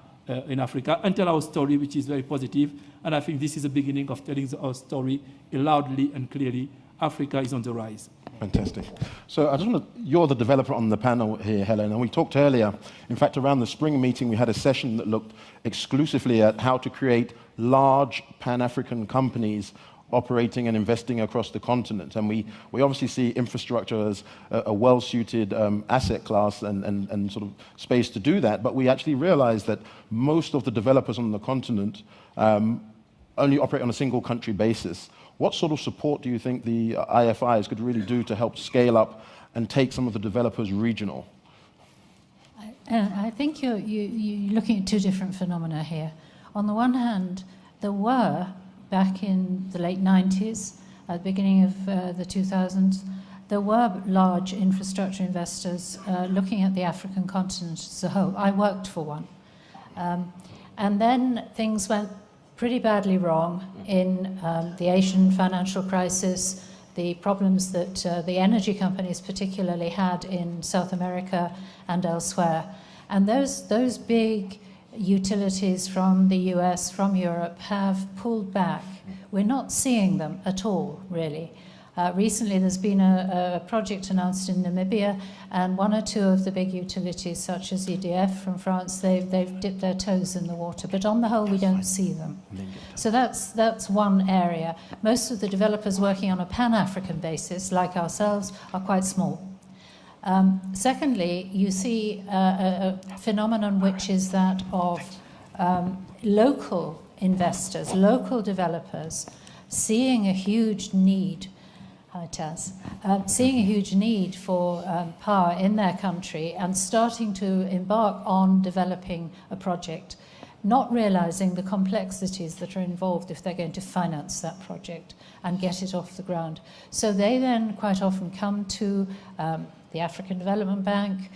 in Africa, and tell our story, which is very positive. And I think this is the beginning of telling our story loudly and clearly. Africa is on the rise. Fantastic. So I just want to, you're the developer on the panel here, Helen, and we talked earlier, in fact, around the spring meeting, we had a session that looked exclusively at how to create large Pan-African companies operating and investing across the continent. And we obviously see infrastructure as a well-suited asset class and sort of space to do that, but we actually realize that most of the developers on the continent only operate on a single country basis. What sort of support do you think the IFIs could really do to help scale up and take some of the developers regional? I think you're looking at two different phenomena here. On the one hand, there were, back in the late 90s, at the beginning of the 2000s, there were large infrastructure investors looking at the African continent as a whole. I worked for one. And then things went pretty badly wrong in the Asian financial crisis, the problems that the energy companies particularly had in South America and elsewhere. And those big utilities from the US, from Europe, have pulled back. We're not seeing them at all, really. Recently, there's been a project announced in Namibia, and one or two of the big utilities, such as EDF from France, they've dipped their toes in the water. But on the whole, we don't see them. So that's one area. Most of the developers working on a Pan-African basis, like ourselves, are quite small. Secondly, you see a phenomenon which is that of local investors, local developers, seeing a huge need. Seeing a huge need for power in their country and starting to embark on developing a project, not realizing the complexities that are involved if they're going to finance that project and get it off the ground. So they then quite often come to the African Development Bank,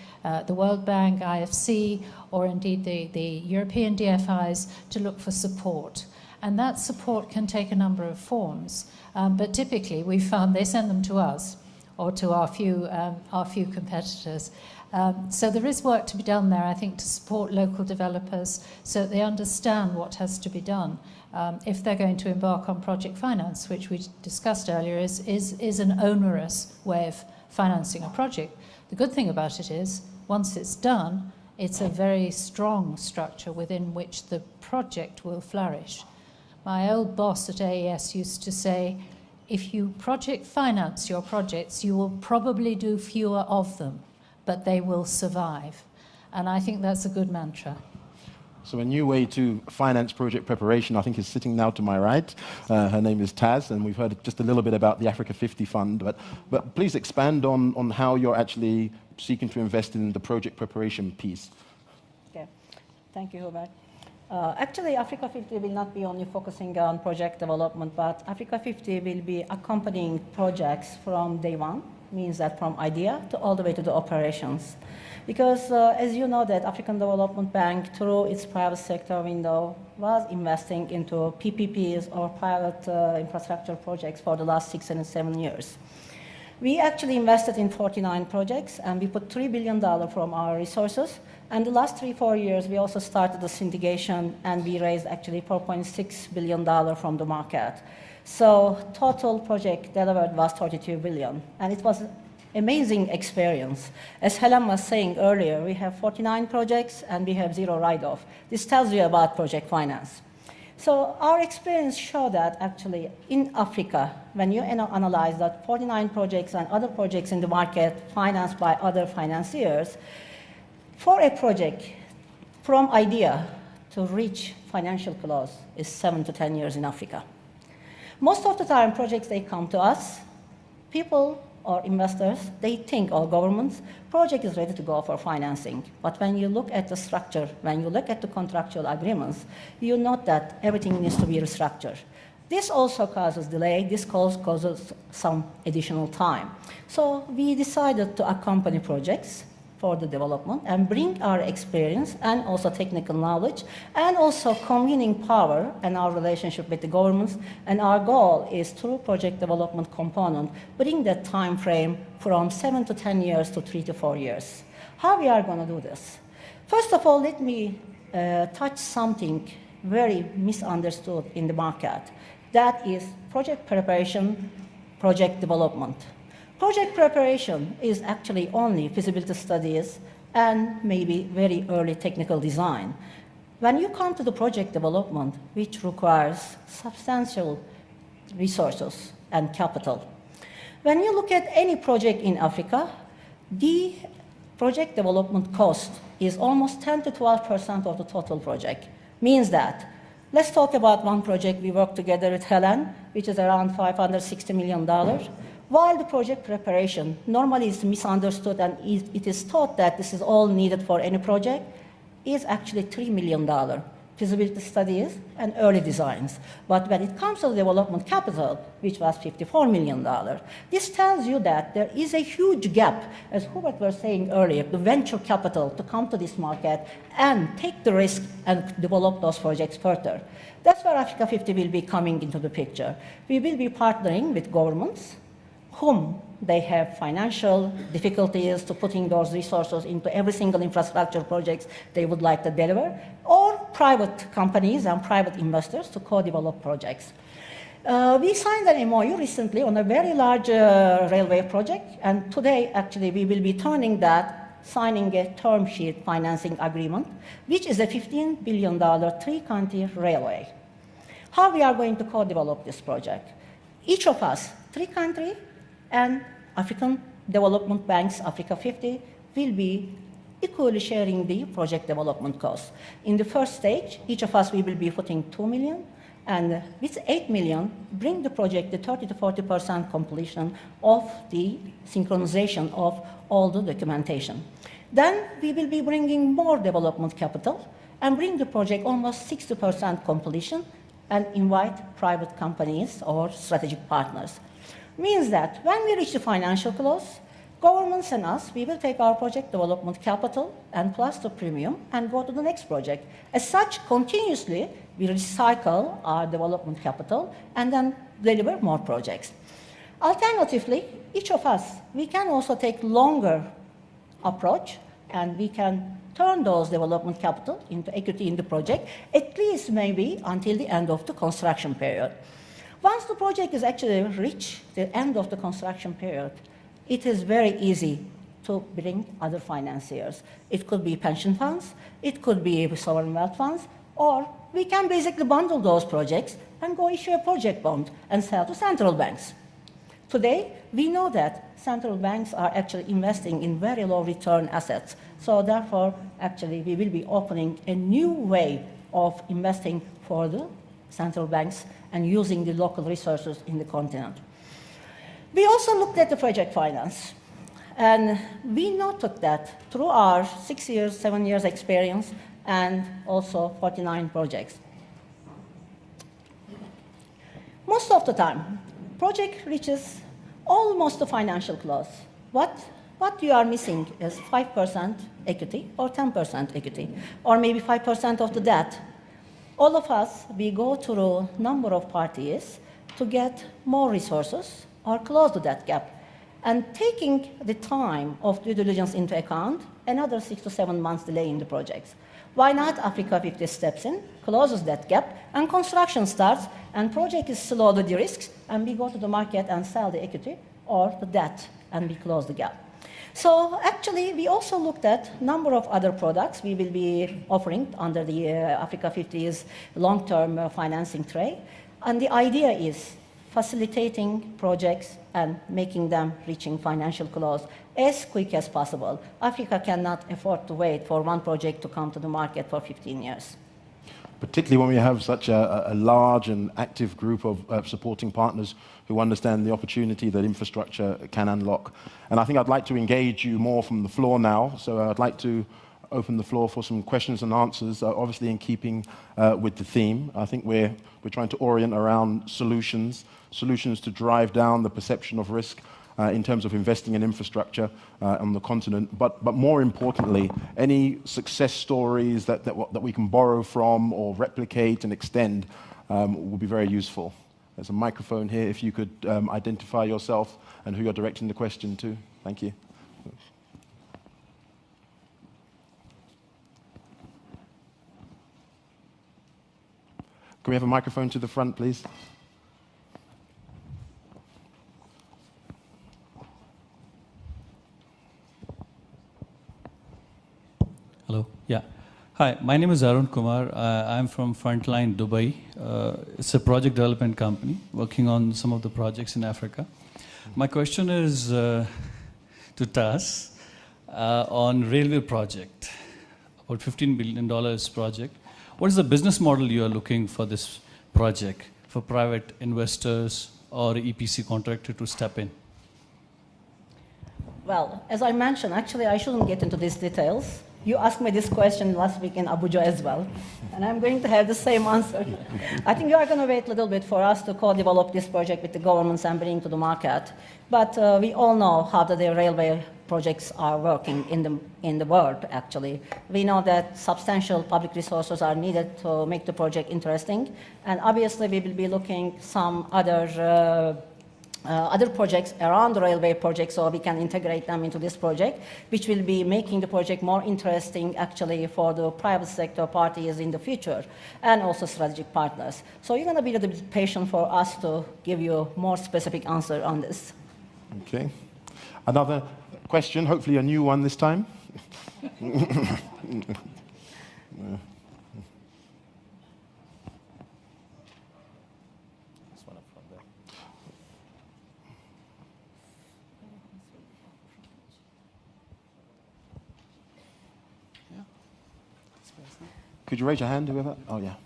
the World Bank, IFC, or indeed the European DFIs to look for support. And that support can take a number of forms. But typically, we've found they send them to us or to our few competitors. So there is work to be done there, I think, to support local developers so that they understand what has to be done if they're going to embark on project finance, which we discussed earlier is an onerous way of financing a project. The good thing about it is, once it's done, it's a very strong structure within which the project will flourish. My old boss at AES used to say, if you project finance your projects, you will probably do fewer of them, but they will survive. And I think that's a good mantra. So a new way to finance project preparation, I think, is sitting now to my right. Her name is Taz, and we've heard just a little bit about the Africa 50 Fund. But please expand on how you're actually seeking to invest in the project preparation piece. Okay. Thank you, Hubert. Actually, Africa 50 will not be only focusing on project development, but Africa 50 will be accompanying projects from day one, means that from idea to all the way to the operations. Because as you know that African Development Bank, through its private sector window, was investing into PPPs or private infrastructure projects for the last 6 and 7 years. We actually invested in 49 projects, and we put $3 billion from our resources. And the last 3-4 years, we also started the syndication, and we raised actually $4.6 billion from the market. So total project delivered was $32 billion, and it was an amazing experience. As Helen was saying earlier, we have 49 projects, and we have 0 write-off. This tells you about project finance. So our experience showed that actually in Africa, when you analyze that 49 projects and other projects in the market financed by other financiers, for a project from idea to reach financial close is 7 to 10 years in Africa. Most of the time, projects, they come to us, people or investors, they think, or governments, project is ready to go for financing. But when you look at the structure, when you look at the contractual agreements, you note that everything needs to be restructured. This also causes delay. This causes some additional time. So we decided to accompany projects for the development and bring our experience and also technical knowledge and also convening power and our relationship with the governments. And our goal is through project development component, bring that time frame from 7 to 10 years to 3 to 4 years. How we are going to do this? First of all, let me touch something very misunderstood in the market. That is project preparation, project development. Project preparation is actually only feasibility studies and maybe very early technical design. When you come to the project development, which requires substantial resources and capital, when you look at any project in Africa, the project development cost is almost 10 to 12% of the total project. Means that, let's talk about one project we worked together with Helen, which is around $560 million. While the project preparation normally is misunderstood and it is thought that this is all needed for any project, is actually $3 million, feasibility studies and early designs. But when it comes to the development capital, which was $54 million, this tells you that there is a huge gap, as Hubert was saying earlier, the venture capital to come to this market and take the risk and develop those projects further. That's where Africa 50 will be coming into the picture. We will be partnering with governments, whom they have financial difficulties to putting those resources into every single infrastructure projects they would like to deliver, or private companies and private investors to co-develop projects. We signed an MOU recently on a very large railway project, and today actually we will be turning that, signing a term sheet financing agreement, which is a $15 billion three-country railway. How we are going to co-develop this project? Each of us, three countries, and African Development Bank's Africa 50 will be equally sharing the project development costs. In the first stage, each of us we will be putting $2 million, and with $8 million, bring the project to 30 to 40% completion of the synchronization of all the documentation. Then we will be bringing more development capital and bring the project almost 60% completion and invite private companies or strategic partners. Means that when we reach the financial close, governments and us, we will take our project development capital and plus the premium and go to the next project. As such, continuously, we recycle our development capital and then deliver more projects. Alternatively, each of us, we can also take longer approach and we can turn those development capital into equity in the project, at least maybe until the end of the construction period. Once the project is actually reached the end of the construction period, it is very easy to bring other financiers. It could be pension funds, it could be sovereign wealth funds, or we can basically bundle those projects and go issue a project bond and sell to central banks. Today, we know that central banks are actually investing in very low return assets. So therefore, actually, we will be opening a new way of investing for the central banks and using the local resources in the continent. We also looked at the project finance. And we noted that through our 6 years, 7 years experience, and also 49 projects. Most of the time, project reaches almost the financial close. What you are missing is 5% equity or 10% equity, or maybe 5% of the debt. All of us, we go through a number of parties to get more resources or close to that gap. And taking the time of due diligence into account, another 6 to 7 months delay in the projects. Why not Africa 50 steps in, closes that gap, and construction starts, and project is slow to de-risk, and we go to the market and sell the equity or the debt, and we close the gap. So actually, we also looked at a number of other products we will be offering under the Africa 50's long-term financing tray. And the idea is facilitating projects and making them reaching financial close as quick as possible. Africa cannot afford to wait for one project to come to the market for 15 years. Particularly when we have such a large and active group of supporting partners who understand the opportunity that infrastructure can unlock. And I think I'd like to engage you more from the floor now. So I'd like to open the floor for some questions and answers, obviously in keeping with the theme. I think we're trying to orient around solutions to drive down the perception of risk in terms of investing in infrastructure on the continent. But more importantly, any success stories that we can borrow from or replicate and extend will be very useful. There's a microphone here. If you could identify yourself and who you're directing the question to. Thank you. Can we have a microphone to the front, please? Hello. Yeah. Hi, my name is Arun Kumar. I'm from Frontline Dubai. It's a project development company working on some of the projects in Africa. My question is to TAS on railway project, about $15 billion project. What is the business model you are looking for this project for private investors or EPC contractor to step in? Well, as I mentioned, actually, I shouldn't get into these details. You asked me this question last week in Abuja as well, and I'm going to have the same answer. I think you are going to wait a little bit for us to co-develop this project with the governments and bring to the market. But we all know how the railway projects are working in the world, actually. We know that substantial public resources are needed to make the project interesting, and obviously we will be looking some other projects around the railway project so we can integrate them into this project, which will be making the project more interesting actually for the private sector parties in the future and also strategic partners. So you're going to be a little bit patient for us to give you a more specific answer on this. Okay. Another question, hopefully a new one this time. Could you raise your hand, whoever? Oh, yeah.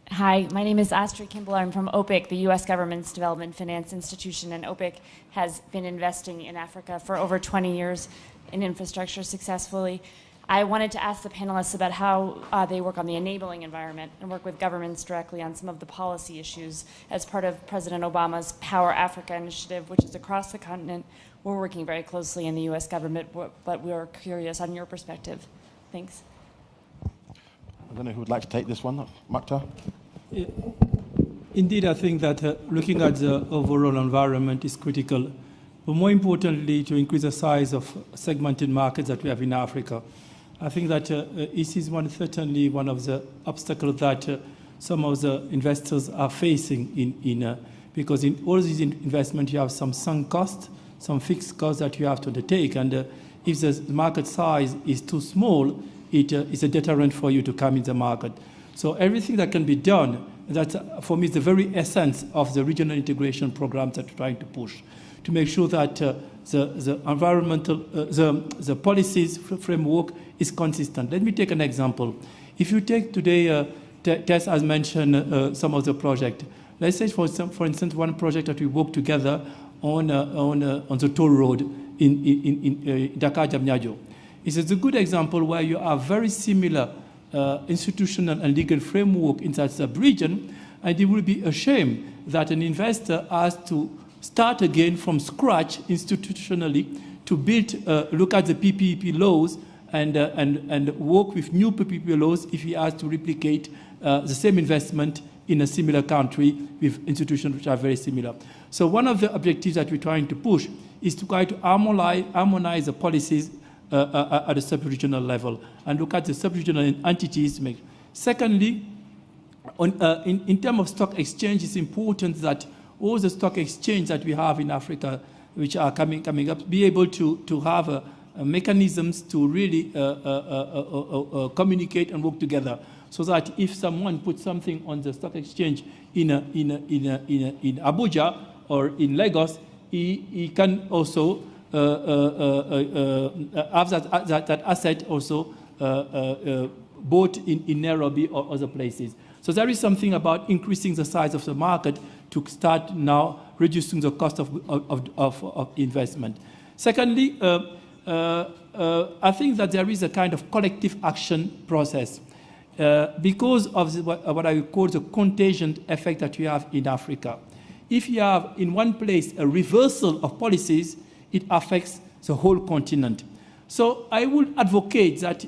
Hi, my name is Astrid Kimball. I'm from OPIC, the U.S. government's development finance institution, and OPIC has been investing in Africa for over 20 years in infrastructure successfully. I wanted to ask the panelists about how they work on the enabling environment and work with governments directly on some of the policy issues as part of President Obama's Power Africa initiative, which is across the continent. We're working very closely in the U.S. government, but we're curious on your perspective. Thanks. I don't know who would like to take this one. Makta? Indeed, I think that looking at the overall environment is critical, but more importantly, to increase the size of segmented markets that we have in Africa. I think that this is certainly one of the obstacles that some of the investors are facing because in all these investments, you have some sunk costs, some fixed costs that you have to undertake, and if the market size is too small, it is a deterrent for you to come in the market. So everything that can be done, that for me is the very essence of the regional integration programs that we're trying to push, to make sure that the environmental, the policies framework is consistent. Let me take an example. If you take today, Tess has mentioned some of the project. Let's say, for instance, one project that we work together on the toll road in Dakar-Diamniadio. It's a good example where you have very similar institutional and legal framework in that sub-region, and it would be a shame that an investor has to start again from scratch institutionally to build, look at the PPP laws and work with new PPP laws if he has to replicate the same investment in a similar country with institutions which are very similar. So one of the objectives that we're trying to push is to try to harmonize the policies at a sub-regional level and look at the sub-regional entities. Secondly, in terms of stock exchange, it's important that all the stock exchange that we have in Africa, which are coming up, be able to have mechanisms to really communicate and work together, so that if someone puts something on the stock exchange in Abuja or in Lagos, he can also have that asset also both in Nairobi or other places. So there is something about increasing the size of the market to start now reducing the cost of investment. Secondly, I think that there is a kind of collective action process because of what I would call the contagion effect that you have in Africa. If you have in one place a reversal of policies, it affects the whole continent. So I would advocate that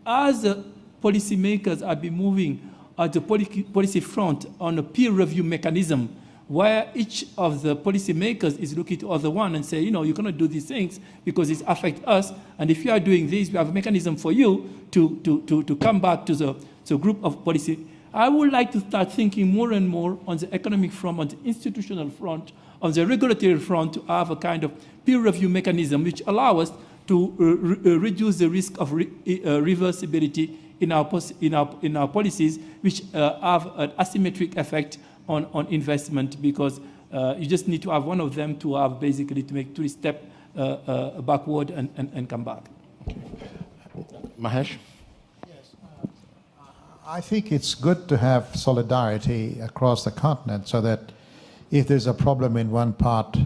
as the policymakers have been moving at the policy front on a peer review mechanism, where each of the policymakers is looking to other one and say, you know, you cannot do these things because it affects us, and if you are doing this, we have a mechanism for you to come back to the group of policy. I would like to start thinking more and more on the economic front, on the institutional front, on the regulatory front, to have a kind of peer review mechanism which allow us to reduce the risk of reversibility in our policies, which have an asymmetric effect on investment, because you just need to have one of them to have basically to make 3 steps backward and come back. Okay. Mahesh? I think it's good to have solidarity across the continent, so that if there's a problem in one part,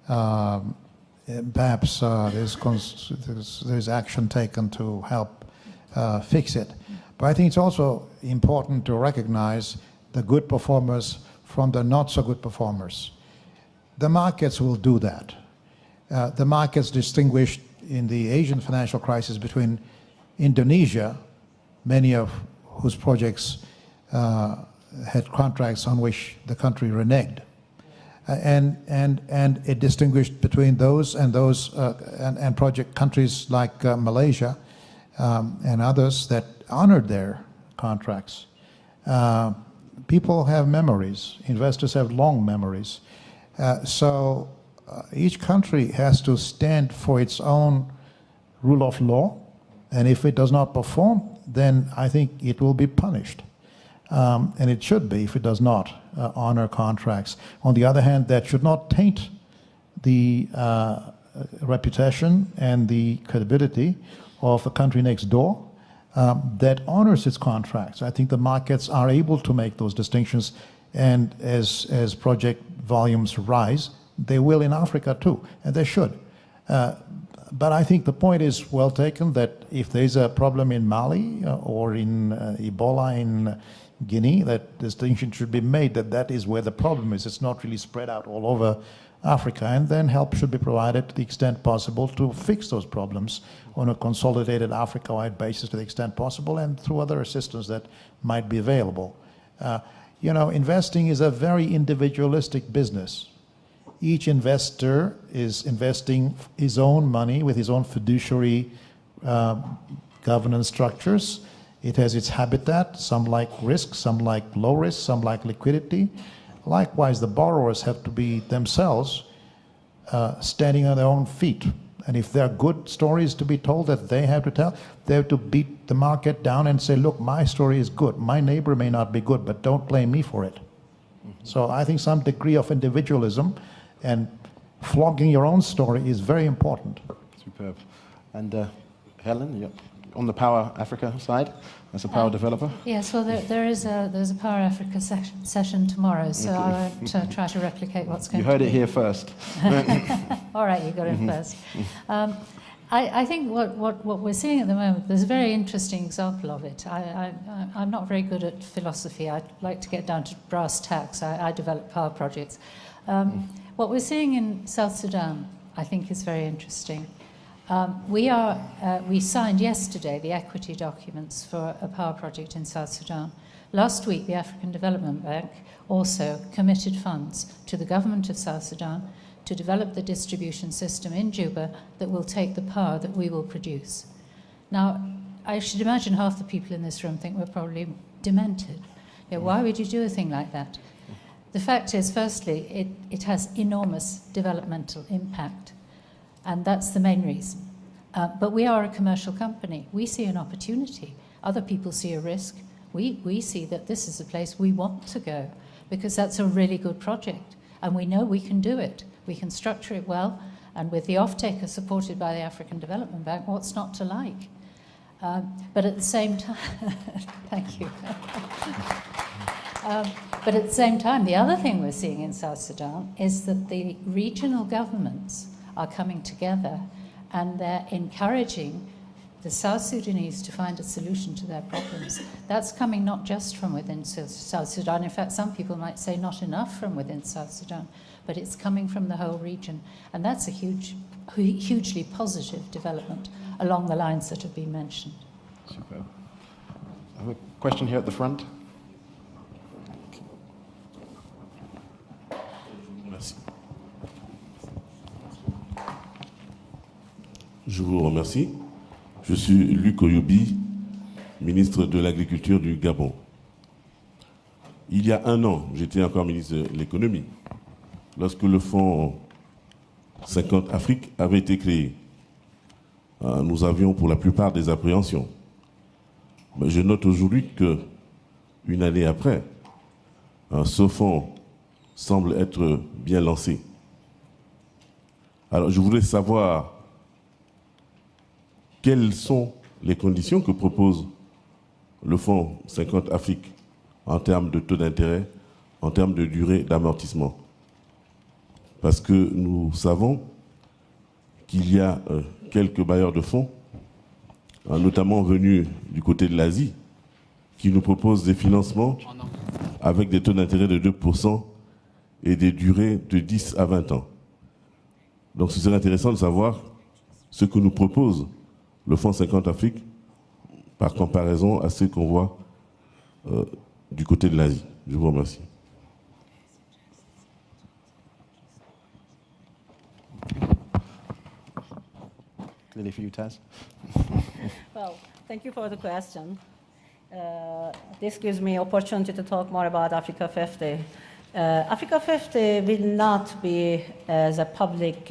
perhaps there's action taken to help fix it. But I think it's also important to recognize the good performers from the not so good performers. The markets will do that. The markets distinguished in the Asian financial crisis between Indonesia, many of whose projects had contracts on which the country reneged. And it distinguished between those and project countries like Malaysia and others that honored their contracts. People have memories. Investors have long memories. So each country has to stand for its own rule of law, and if it does not perform, then I think it will be punished. And it should be if it does not honor contracts. On the other hand, that should not taint the reputation and the credibility of the country next door that honors its contracts. I think the markets are able to make those distinctions, and as project volumes rise, they will in Africa too, and they should. But I think the point is well taken, that if there's a problem in Mali or in Ebola in Guinea, that distinction should be made, that is where the problem is. It's not really spread out all over Africa, and then help should be provided to the extent possible to fix those problems on a consolidated Africa-wide basis to the extent possible, and through other assistance that might be available. You know, investing is a very individualistic business. Each investor is investing his own money with his own fiduciary governance structures. It has its habitat. Some like risk, some like low risk, some like liquidity. Likewise, the borrowers have to be themselves standing on their own feet. And if there are good stories to be told that they have to tell, they have to beat the market down and say, look, my story is good. My neighbor may not be good, but don't blame me for it. Mm-hmm. So I think some degree of individualism and flogging your own story is very important. Superb. And Helen, on the Power Africa side, as a power developer? Yes, well, there's a Power Africa session tomorrow, so I won't try to replicate what's going to be. You heard it here first. All right, you got it first. I think what we're seeing at the moment, there's a very interesting example of it. I'm not very good at philosophy. I'd like to get down to brass tacks. I develop power projects. What we're seeing in South Sudan, I think, is very interesting. We signed yesterday the equity documents for a power project in South Sudan. Last week, the African Development Bank also committed funds to the government of South Sudan to develop the distribution system in Juba that will take the power that we will produce. Now, I should imagine half the people in this room think we're probably demented. Why would you do a thing like that? The fact is, firstly, it has enormous developmental impact, and that's the main reason. But we are a commercial company. We see an opportunity. Other people see a risk. We see that this is a place we want to go because that's a really good project, and we know we can do it. We can structure it well, and with the off-taker supported by the African Development Bank, what's not to like? But at the same time, thank you. But at the same time, the other thing we're seeing in South Sudan is that the regional governments are coming together and they're encouraging the South Sudanese to find a solution to their problems. That's coming not just from within South Sudan. In fact, some people might say not enough from within South Sudan, but it's coming from the whole region. And that's a hugely positive development along the lines that have been mentioned. Super. I have a question here at the front. Merci. Je vous remercie. Je suis Luc Oyubi, ministre de l'Agriculture du Gabon. Il y a un an, j'étais encore ministre de l'Économie, lorsque le Fonds 50 Afrique avait été créé. Nous avions pour la plupart des appréhensions. Mais je note aujourd'hui qu'une année après, ce fonds semble être bien lancé. Alors je voudrais savoir quelles sont les conditions que propose le Fonds 50 Afrique en termes de taux d'intérêt, en termes de durée d'amortissement. Parce que nous savons qu'il y a quelques bailleurs de fonds, notamment venus du côté de l'Asie, qui nous proposent des financements avec des taux d'intérêt de 2% et des durées de 10 à 20 ans. Donc ce serait intéressant de savoir ce que nous propose le Fonds 50 Afrique par comparaison à ce qu'on voit du côté de l'Asie. Je vous remercie. Clearly for you, Taz. Well, thank you for the question. This gives me opportunity to talk more about Africa 50. Africa 50 will not be as a public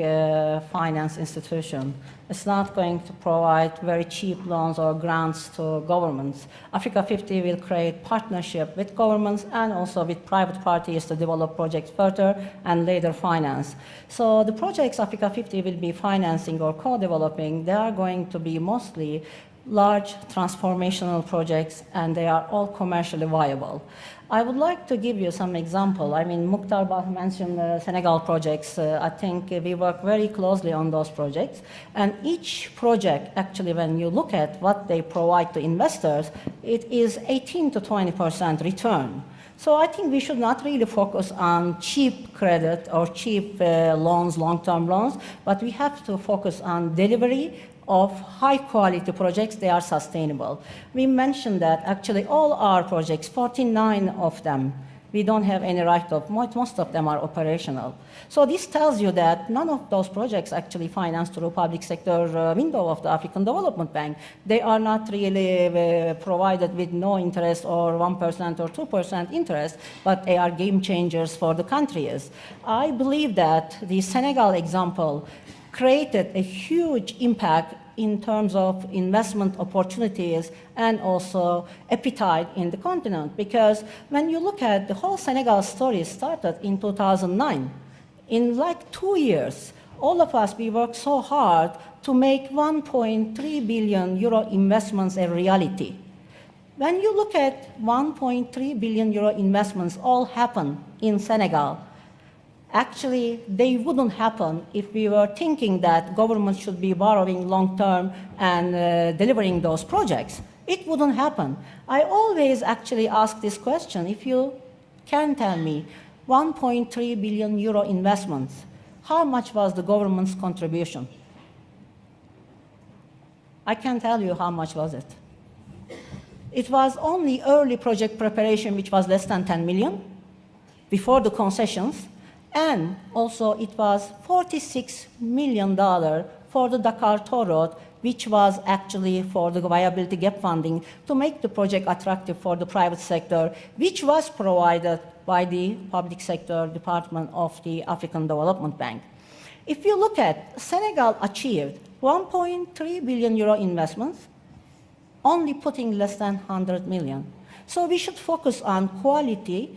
finance institution. It's not going to provide very cheap loans or grants to governments. Africa 50 will create partnership with governments and also with private parties to develop projects further and later finance. So the projects Africa 50 will be financing or co-developing, they are going to be mostly large transformational projects, and they are all commercially viable. I would like to give you some example. I mean, Mukhtar mentioned Senegal projects. I think we work very closely on those projects. And each project, actually, when you look at what they provide to investors, it is 18 to 20% return. So I think we should not really focus on cheap credit or cheap loans, long-term loans, but we have to focus on delivery of high-quality projects. They are sustainable. We mentioned that actually all our projects, 49 of them, we don't have any write-off. Most of them are operational. So this tells you that none of those projects actually financed through public sector window of the African Development Bank. They are not really provided with no interest or 1% or 2% interest, but they are game changers for the countries. I believe that the Senegal example created a huge impact in terms of investment opportunities and also appetite in the continent. Because when you look at the whole Senegal story started in 2009. In like 2 years, all of us, we worked so hard to make 1.3 billion euro investments a reality. When you look at 1.3 billion euro investments all happen in Senegal, actually, they wouldn't happen if we were thinking that government should be borrowing long-term and delivering those projects. It wouldn't happen. I always actually ask this question, if you can tell me, 1.3 billion euro investments, how much was the government's contribution? I can tell you how much was it. It was only early project preparation, which was less than 10 million, before the concessions, and also it was $46 million for the Dakar toll road, which was actually for the viability gap funding to make the project attractive for the private sector, which was provided by the public sector department of the African Development Bank. If you look at, Senegal achieved 1.3 billion euro investments, only putting less than 100 million. So we should focus on quality,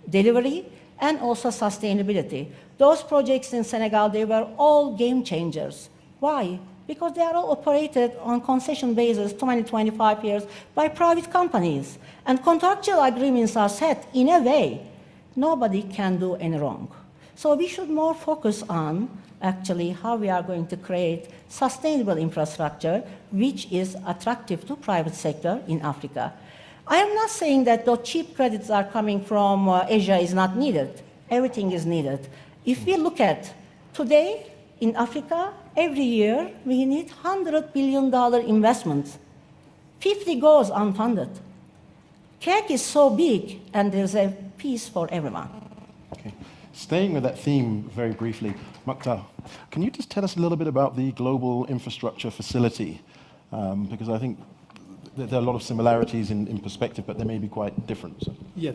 delivery, and also sustainability. Those projects in Senegal, they were all game changers. Why? Because they are all operated on concession basis 20, 25 years by private companies. And contractual agreements are set in a way nobody can do any wrong. So we should more focus on actually how we are going to create sustainable infrastructure which is attractive to private sector in Africa. I am not saying that the cheap credits are coming from Asia is not needed. Everything is needed. If we look at today in Africa, every year we need $100 billion investments. 50 goes unfunded. Cake is so big and there's a piece for everyone. Okay. Staying with that theme very briefly, Mokhtar, can you just tell us a little bit about the Global Infrastructure Facility? Because I think there are a lot of similarities in perspective, but they may be quite different. So. Yeah.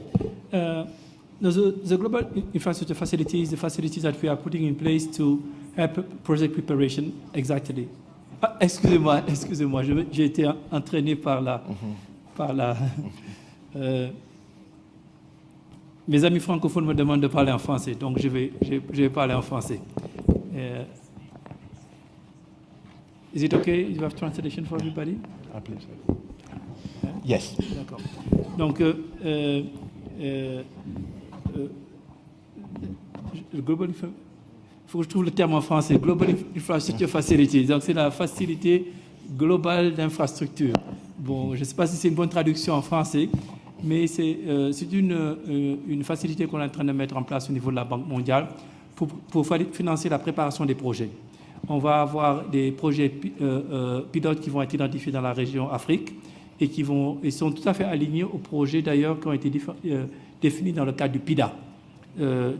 The Global Infrastructure Facility is the facilities that we are putting in place to help project preparation. Exactly. Ah, excusez-moi, j'ai été entraîné par la mes amis francophones me demandent de parler en français, donc je vais parler en français. Is it okay? You have translation for everybody? I believe so. Yes. D'accord. Donc, Global, il faut que je trouve le terme en français. Global Infrastructure Facility. Donc, c'est la facilité globale d'infrastructure. Bon, je ne sais pas si c'est une bonne traduction en français, mais c'est une facilité qu'on est en train de mettre en place au niveau de la Banque mondiale pour financer la préparation des projets. On va avoir des projets pilotes qui vont être identifiés dans la région Afrique et qui sont tout à fait alignés aux projets d'ailleurs qui ont été définis dans le cadre du PIDA.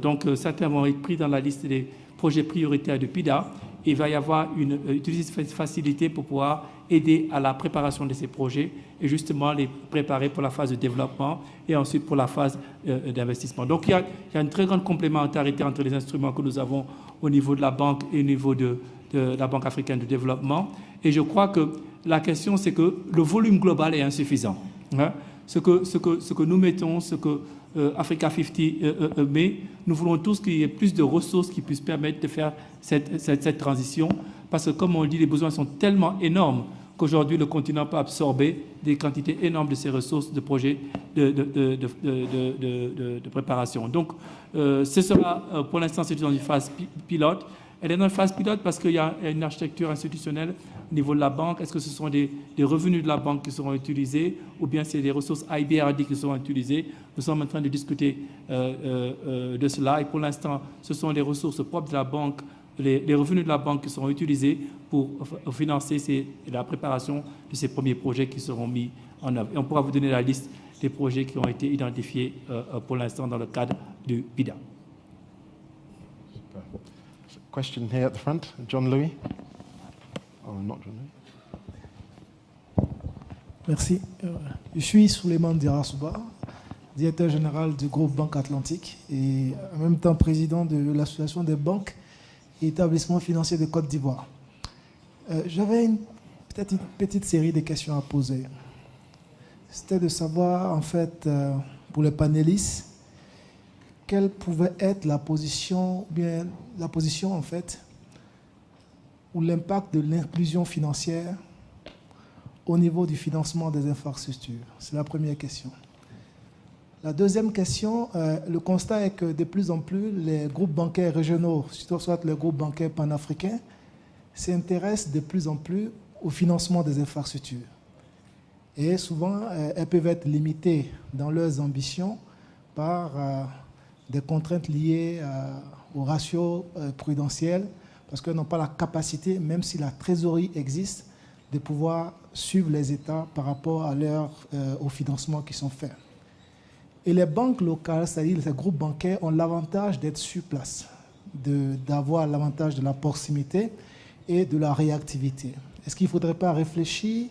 Donc certains vont être pris dans la liste des projets prioritaires du PIDA. Il va y avoir utiliser cette facilité pour pouvoir aider à la préparation de ces projets et justement les préparer pour la phase de développement et ensuite pour la phase d'investissement. Donc il y a une très grande complémentarité entre les instruments que nous avons au niveau de la banque et au niveau de la Banque africaine de développement. Et je crois que la question, c'est que le volume global est insuffisant. Hein. Ce que nous mettons, ce que Africa 50 met, nous voulons tous qu'il y ait plus de ressources qui puissent permettre de faire cette transition, parce que comme on dit, les besoins sont tellement énormes qu'aujourd'hui le continent peut absorber des quantités énormes de ces ressources de projets de préparation. Donc ce sera, pour l'instant, c'est dans une phase pilote. Elle est dans une phase pilote parce qu'il y a une architecture institutionnelle au niveau de la banque. Est-ce que ce sont des revenus de la banque qui seront utilisés ou bien c'est des ressources AfBD qui seront utilisées? Nous sommes en train de discuter de cela et pour l'instant, ce sont les ressources propres de la banque, les revenus de la banque qui seront utilisés pour financer la préparation de ces premiers projets qui seront mis en œuvre. Et on pourra vous donner la liste des projets qui ont été identifiés pour l'instant dans le cadre du PIDA. Super. Question here at the front, John Louis. Oh, not John Louis. Merci. Je suis Souleymane Dirasouba, directeur général du groupe Banque Atlantique et en même temps président de l'association des banques et établissements financiers de Côte d'Ivoire. J'avais peut-être une petite série de questions à poser. C'était de savoir, en fait, pour les panélistes, quelle pouvait être la position en fait, ou l'impact de l'inclusion financière au niveau du financement des infrastructures. C'est la première question. La deuxième question, le constat est que de plus en plus, les groupes bancaires régionaux, soit les groupes bancaires panafricains, s'intéressent de plus en plus au financement des infrastructures. Et souvent, elles peuvent être limitées dans leurs ambitions par des contraintes liées au ratio prudentiel, parce qu'elles n'ont pas la capacité, même si la trésorerie existe, de pouvoir suivre les États par rapport aux financements qui sont faits. Et les banques locales, c'est-à-dire les groupes bancaires, ont l'avantage d'être sur place, d'avoir l'avantage de la proximité et de la réactivité. Est-ce qu'il ne faudrait pas réfléchir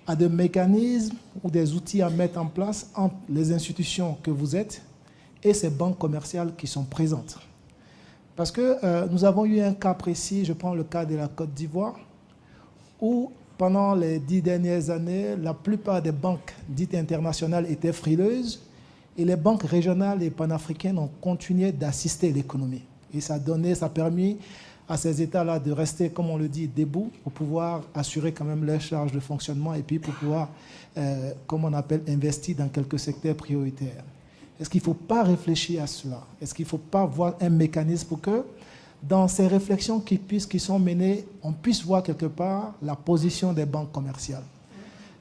à des mécanismes ou des outils à mettre en place entre les institutions que vous êtes et ces banques commerciales qui sont présentes? Parce que nous avons eu un cas précis, je prends le cas de la Côte d'Ivoire, où pendant les 10 dernières années, la plupart des banques dites internationales étaient frileuses et les banques régionales et panafricaines ont continué d'assister l'économie. Et ça a permis à ces États-là de rester, comme on le dit, debout pour pouvoir assurer quand même leurs charges de fonctionnement et puis pour pouvoir, comme on appelle, investir dans quelques secteurs prioritaires. Est-ce qu'il ne faut pas réfléchir à cela? Est-ce qu'il ne faut pas voir un mécanisme pour que, dans ces réflexions qui sont menées, on puisse voir quelque part la position des banques commerciales?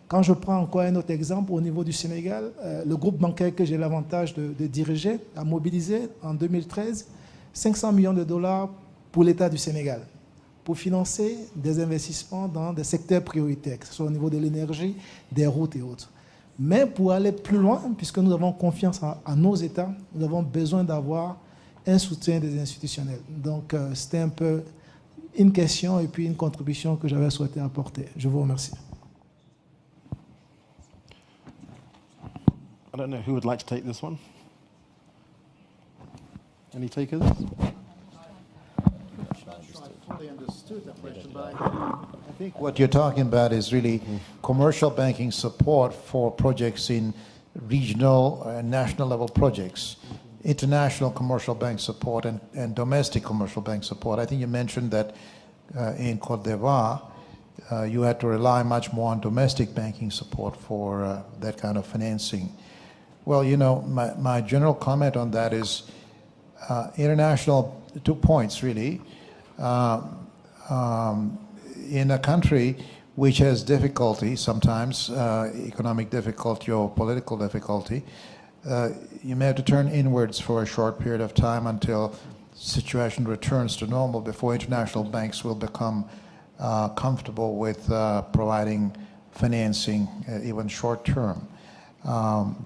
Quand je prends encore un autre exemple, au niveau du Sénégal, le groupe bancaire que j'ai l'avantage de diriger a mobilisé en 2013 500 millions de dollars pour l'État du Sénégal, pour financer des investissements dans des secteurs prioritaires, que ce soit au niveau de l'énergie, des routes et autres. Mais pour aller plus loin, puisque nous avons confiance à nos États, nous avons besoin d'avoir un soutien des institutionnels. Donc, c'était un peu une question et puis une contribution que j'avais souhaité apporter. Je vous remercie. I don't know who would like to take this one. Any takers? Fully understood that question, but I think what you're talking about is really commercial banking support for projects in regional and national level projects, international commercial bank support and domestic commercial bank support. I think you mentioned that in Côte d'Ivoire, you had to rely much more on domestic banking support for that kind of financing. Well, you know, my general comment on that is international, 2 points really. In a country which has difficulty, sometimes economic difficulty or political difficulty, you may have to turn inwards for a short period of time until the situation returns to normal before international banks will become comfortable with providing financing, even short-term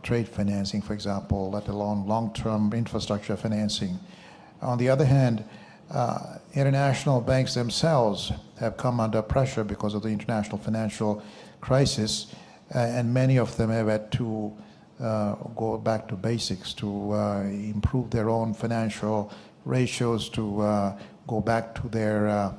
trade financing, for example, let alone long-term infrastructure financing. On the other hand, international banks themselves have come under pressure because of the international financial crisis, and many of them have had to go back to basics to improve their own financial ratios, to go back to their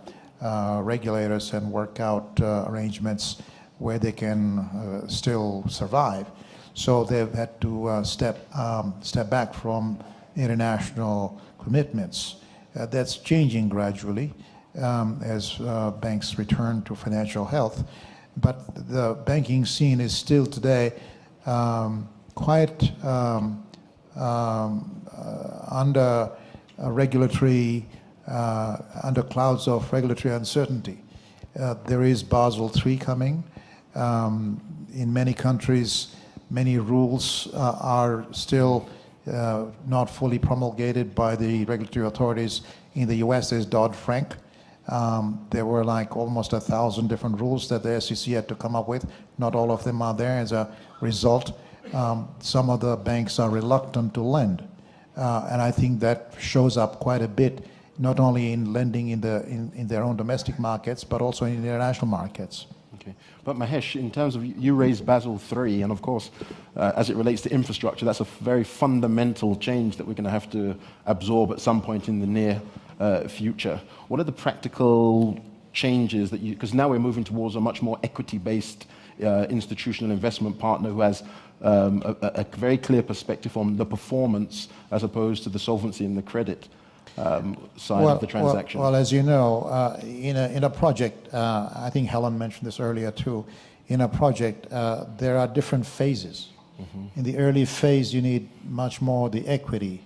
regulators and work out arrangements where they can still survive. So they've had to step back from international commitments. That's changing gradually as banks return to financial health. But the banking scene is still today quite under regulatory, under clouds of regulatory uncertainty. There is Basel III coming. In many countries, many rules are still not fully promulgated by the regulatory authorities. In the US, there's Dodd-Frank. There were like almost 1,000 different rules that the SEC had to come up with. Not all of them are there. As a result, some of the banks are reluctant to lend. And I think that shows up quite a bit, not only in lending in their own domestic markets, but also in international markets. Okay. But Mahesh, in terms of, you raised Basel III, and of course, as it relates to infrastructure, that's a very fundamental change that we're going to have to absorb at some point in the near future. What are the practical changes that you, because now we're moving towards a much more equity-based institutional investment partner who has a very clear perspective on the performance as opposed to the solvency and the credit side of the transaction? Well, as you know, in a project, I think Helen mentioned this earlier too, in a project, there are different phases. Mm-hmm. In the early phase, you need much more the equity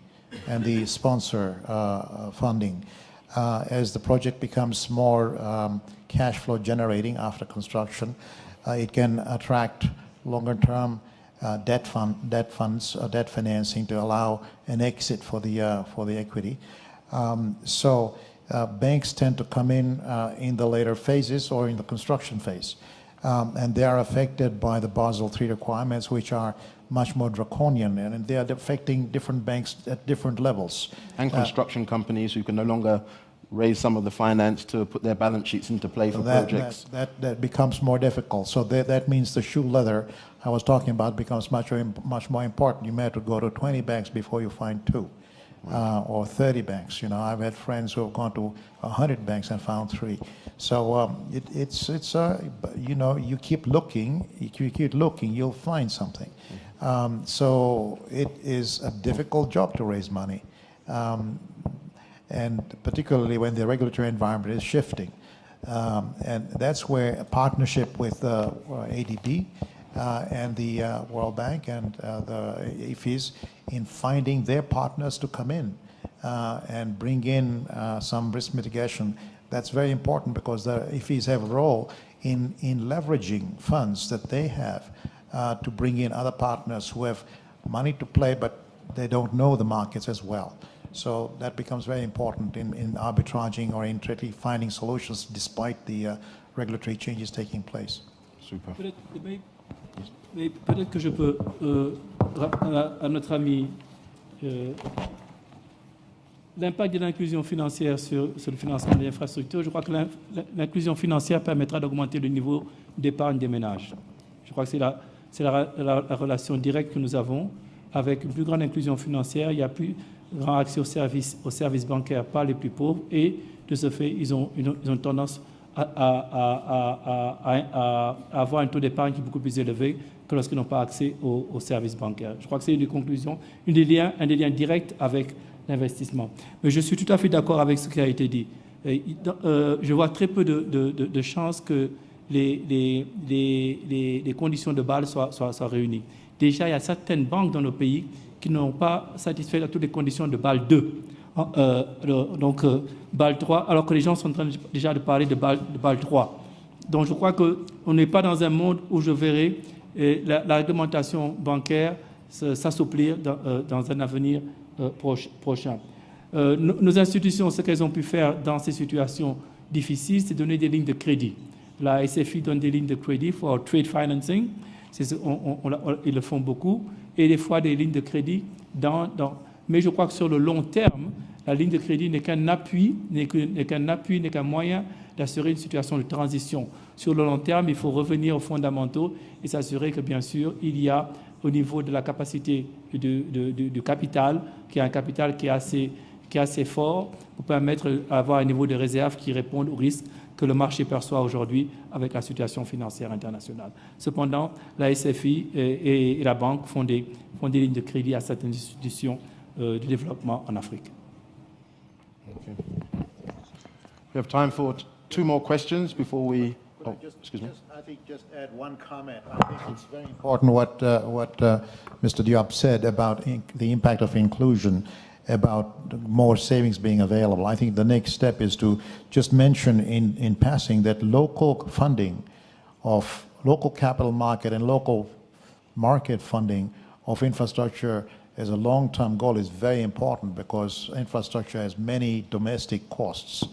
and the sponsor funding. As the project becomes more cash flow generating after construction, it can attract longer term debt funds, debt financing to allow an exit for the equity. So banks tend to come in the later phases or in the construction phase. And they are affected by the Basel III requirements, which are much more draconian, and they are affecting different banks at different levels. And construction companies who can no longer raise some of the finance to put their balance sheets into play for projects. That becomes more difficult. So that means the shoe leather I was talking about becomes much more important. You may have to go to 20 banks before you find 2. Or 30 banks. You know, I've had friends who have gone to 100 banks and found 3. So you know, you keep looking, you'll find something. So it is a difficult job to raise money, and particularly when the regulatory environment is shifting. And that's where a partnership with ADB and the World Bank and the IFIs in finding their partners to come in and bring in some risk mitigation. That's very important because the IFIs have a role in leveraging funds that they have to bring in other partners who have money to play, but they don't know the markets as well. So that becomes very important in arbitraging or in finding solutions despite the regulatory changes taking place. Super. Mais peut-être que je peux, à notre ami, l'impact de l'inclusion financière sur le financement des infrastructures. Je crois que l'inclusion financière permettra d'augmenter le niveau d'épargne des ménages. Je crois que c'est la relation directe que nous avons. Avec une plus grande inclusion financière, il y a plus grand accès aux services bancaires par les plus pauvres et de ce fait, ils ont tendance à avoir un taux d'épargne qui est beaucoup plus élevé que lorsqu'ils n'ont pas accès aux services bancaires. Je crois que c'est une conclusion, un des liens directs avec l'investissement. Mais je suis tout à fait d'accord avec ce qui a été dit. Je vois très peu de chances que les conditions de Bâle soient réunies. Déjà, il y a certaines banques dans nos pays qui n'ont pas satisfait à toutes les conditions de Bâle 2. Donc, Bâle 3, alors que les gens sont en train déjà de parler de Bâle 3. Donc, je crois qu'on n'est pas dans un monde où je verrai la réglementation bancaire s'assouplir dans un avenir prochain. Nos institutions, ce qu'elles ont pu faire dans ces situations difficiles, c'est donner des lignes de crédit. La SFI donne des lignes de crédit pour trade financing, ils le font beaucoup, et des fois des lignes de crédit mais je crois que sur le long terme, la ligne de crédit n'est qu'un appui, n'est qu'un moyen d'assurer une situation de transition. Sur le long terme, il faut revenir aux fondamentaux et s'assurer que, bien sûr, il y a au niveau de la capacité du capital, qui est un capital qui est assez fort pour permettre d'avoir un niveau de réserve qui réponde aux risques que le marché perçoit aujourd'hui avec la situation financière internationale. Cependant, la SFI et la banque font des lignes de crédit à certaines institutions de développement en Afrique. Okay. We have time for 2 more questions before we... Oh, excuse me. I think just add one comment. I think it's very important what Mr. Diop said about the impact of inclusion, about more savings being available. I think the next step is to just mention in passing that local funding of local capital market and local market funding of infrastructure as a long-term goal is very important because infrastructure has many domestic costs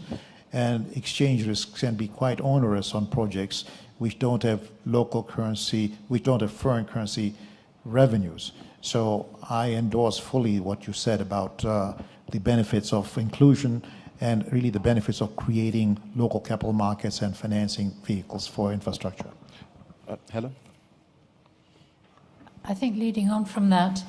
and exchange risks can be quite onerous on projects which don't have local currency, which don't have foreign currency revenues. So I endorse fully what you said about the benefits of inclusion and really the benefits of creating local capital markets and financing vehicles for infrastructure. Helen? I think leading on from that,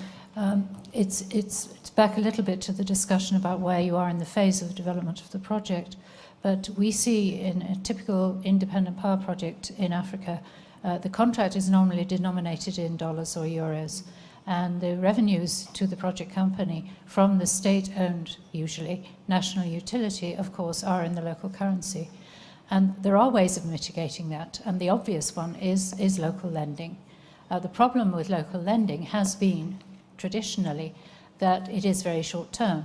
it's back a little bit to the discussion about where you are in the phase of development of the project. But we see in a typical independent power project in Africa, the contract is normally denominated in dollars or euros. And the revenues to the project company from the state-owned, usually, national utility, of course, are in the local currency. And there are ways of mitigating that, and the obvious one is local lending. The problem with local lending has been, traditionally, that it is very short-term,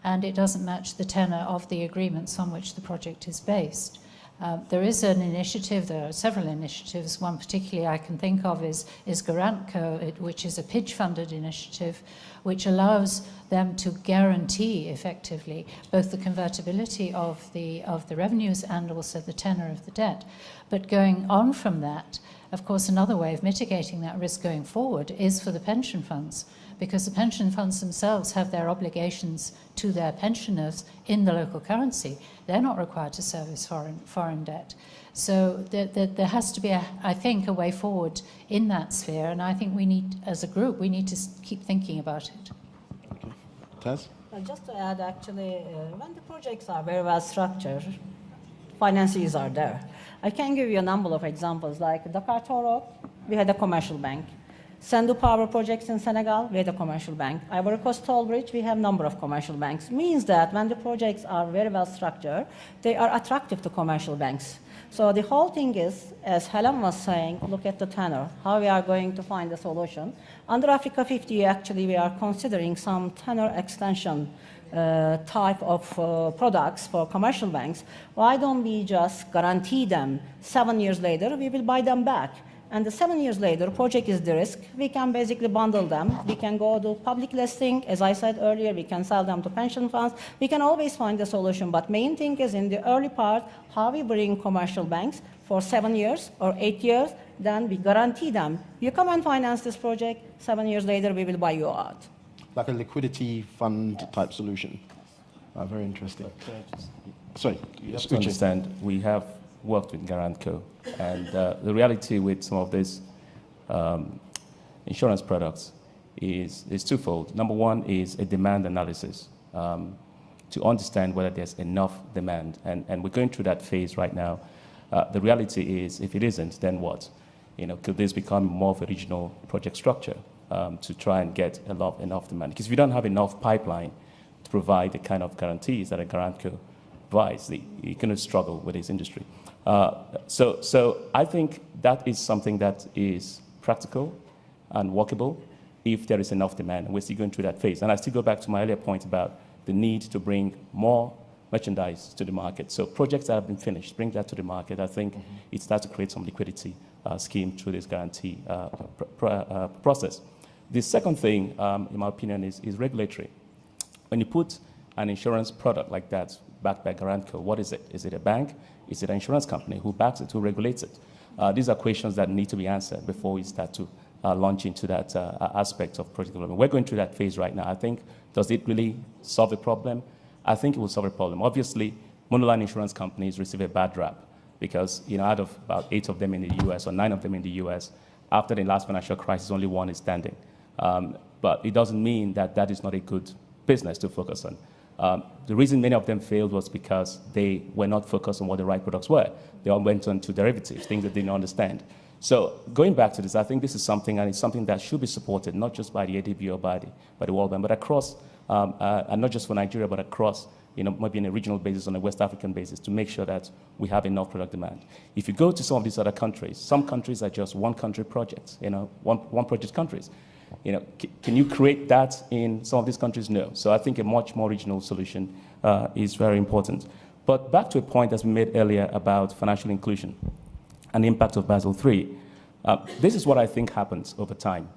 and it doesn't match the tenor of the agreements on which the project is based. There is an initiative, there are several initiatives, one particularly I can think of is Garantco, which is a PIDGE-funded initiative, which allows them to guarantee effectively both the convertibility of the revenues and also the tenor of the debt. But going on from that, of course, another way of mitigating that risk going forward is for the pension funds, because the pension funds themselves have their obligations to their pensioners in the local currency. They're not required to service foreign debt. So there has to be, I think, a way forward in that sphere, and I think we need, as a group, we need to keep thinking about it. Okay. Taz? Just to add, actually, when the projects are very well structured, finances are there. I can give you a number of examples, like Dakar Toll Road, we had a commercial bank. Sandu Power projects in Senegal, we had a commercial bank. Ivory Coast Toll Bridge, we have a number of commercial banks. Means that when the projects are very well structured, they are attractive to commercial banks. So the whole thing is, as Helen was saying, look at the tenor, how we are going to find a solution. Under Africa 50, actually, we are considering some tenor extension type of products for commercial banks. Why don't we just guarantee them 7 years later, we will buy them back? And the 7 years later, project is the risk. We can basically bundle them. We can go to public listing. As I said earlier, we can sell them to pension funds. We can always find a solution. But main thing is in the early part, how we bring commercial banks for 7 years or 8 years, then we guarantee them. You come and finance this project, 7 years later, we will buy you out. Like a liquidity fund type solution. Very interesting. Sorry, you have to understand, we have worked with Garantco, and the reality with some of these insurance products is twofold. Number one is a demand analysis to understand whether there's enough demand, and we're going through that phase right now. The reality is, if it isn't, then what? Could this become more of a regional project structure to try and get enough demand? Because if you don't have enough pipeline to provide the kind of guarantees that a Garantco provides, you're going to struggle with this industry. So I think that is something that is practical and workable if there is enough demand, and we're still going through that phase. And I still go back to my earlier point about the need to bring more merchandise to the market. So projects that have been finished, bring that to the market. I think it starts to create some liquidity scheme through this guarantee process. The second thing, in my opinion, is regulatory. When you put an insurance product like that backed by Garantco, what is it? Is it a bank? Is it an insurance company? Who backs it? Who regulates it? These are questions that need to be answered before we start to launch into that aspect of project development. We're going through that phase right now. I think, does it really solve the problem? I think it will solve a problem. Obviously, monoline insurance companies receive a bad rap because, out of about 8 of them in the US or 9 of them in the US, after the last financial crisis, only 1 is standing. But it doesn't mean that that is not a good business to focus on. The reason many of them failed was because they were not focused on what the right products were. They all went on to derivatives, things that they didn't understand. So going back to this, I think this is something, and it's something that should be supported, not just by the ADB or by the World Bank, but across, and not just for Nigeria, but across, maybe on a regional basis, on a West African basis, to make sure that we have enough product demand. If you go to some of these other countries, some countries are just one country projects, one project countries. Can you create that in some of these countries? No. So I think a much more regional solution is very important. But back to a point that's been made earlier about financial inclusion and the impact of Basel III. This is what I think happens over time.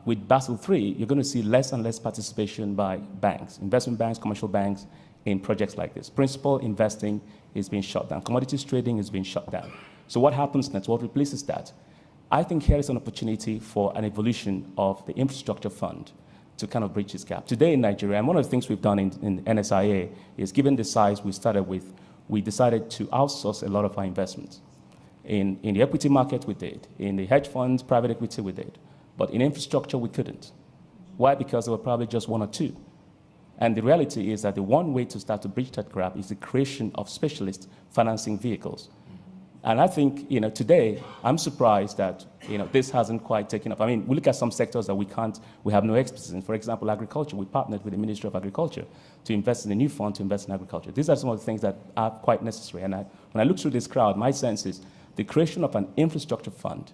With Basel III, you're going to see less and less participation by banks, investment banks, commercial banks, in projects like this. Principal investing is being shut down. Commodities trading is being shut down. So what happens next? What replaces that? I think here is an opportunity for an evolution of the infrastructure fund to kind of bridge this gap. Today in Nigeria, and one of the things we've done in NSIA is, given the size we started with, we decided to outsource a lot of our investments. In the equity market, we did. In the hedge funds, private equity, we did. But in infrastructure, we couldn't. Why? Because there were probably just 1 or 2. And the reality is that the one way to start to bridge that gap is the creation of specialist financing vehicles. And I think, today, I'm surprised that, this hasn't quite taken up. I mean, we look at some sectors that we have no expertise in. For example, agriculture. We partnered with the Ministry of Agriculture to invest in a new fund to invest in agriculture. These are some of the things that are quite necessary. And when I look through this crowd, my sense is the creation of an infrastructure fund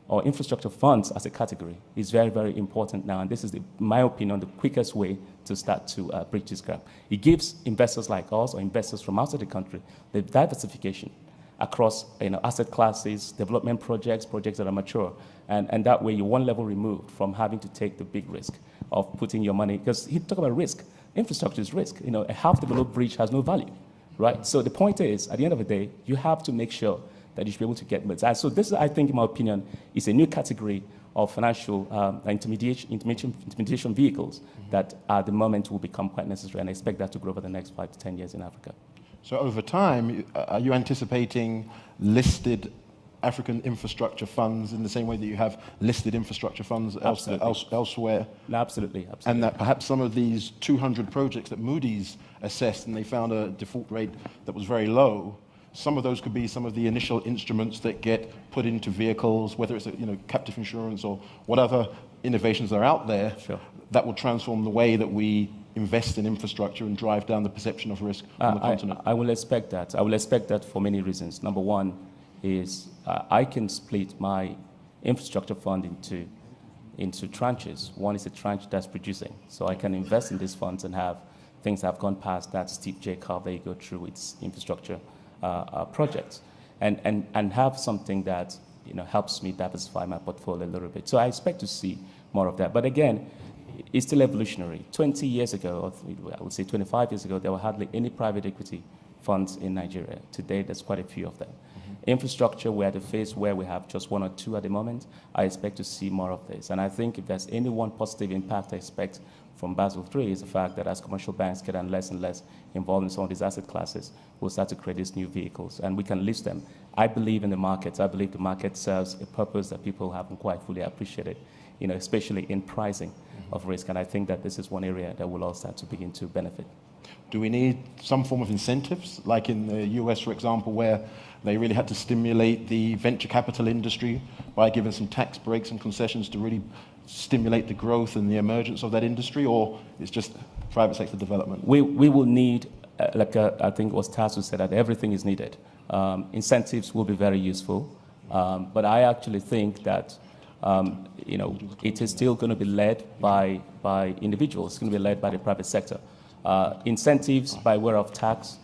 or infrastructure funds as a category is very, very important now. And this is, in my opinion, the quickest way to start to bridge this gap. It gives investors like us or investors from outside the country the diversification across asset classes, development projects that are mature. And that way you're one level removed from having to take the big risk of putting your money, because he talk about risk. Infrastructure is risk. A half-developed bridge has no value, right? So the point is, at the end of the day, you have to make sure that you should be able to get loans. And so this, I think, in my opinion, is a new category of financial intermediation vehicles that at the moment will become quite necessary, and I expect that to grow over the next 5 to 10 years in Africa. So over time, are you anticipating listed African infrastructure funds in the same way that you have listed infrastructure funds elsewhere? No, absolutely. And that perhaps some of these 200 projects that Moody's assessed and they found a default rate that was very low, some of those could be some of the initial instruments that get put into vehicles, whether it's captive insurance or whatever innovations are out there, that will transform the way that we invest in infrastructure and drive down the perception of risk on the continent. I will expect that. I will expect that for many reasons. Number one is I can split my infrastructure fund into tranches. One is a tranche that's producing. So I can invest in these funds and have things that have gone past that steep J curve that you go through with infrastructure projects, and have something that helps me diversify my portfolio a little bit. So I expect to see more of that. But again, it's still evolutionary. 20 years ago, or I would say 25 years ago, there were hardly any private equity funds in Nigeria. Today, there's quite a few of them. Infrastructure, we're at a phase where we have just 1 or 2 at the moment. I expect to see more of this. And I think if there's any one positive impact I expect from Basel III is the fact that as commercial banks get less and less involved in some of these asset classes, we'll start to create these new vehicles, and we can list them. I believe in the markets. I believe the market serves a purpose that people haven't quite fully appreciated, especially in pricing of risk. And I think that this is one area that will all start to begin to benefit. Do we need some form of incentives, like in the US, for example, where they really had to stimulate the venture capital industry by giving some tax breaks and concessions to really stimulate the growth and the emergence of that industry, or it's just private sector development? We will need, I think it was Tass who said that everything is needed. Incentives will be very useful, but I actually think that it is still going to be led by individuals. It's going to be led by the private sector. Incentives by way of tax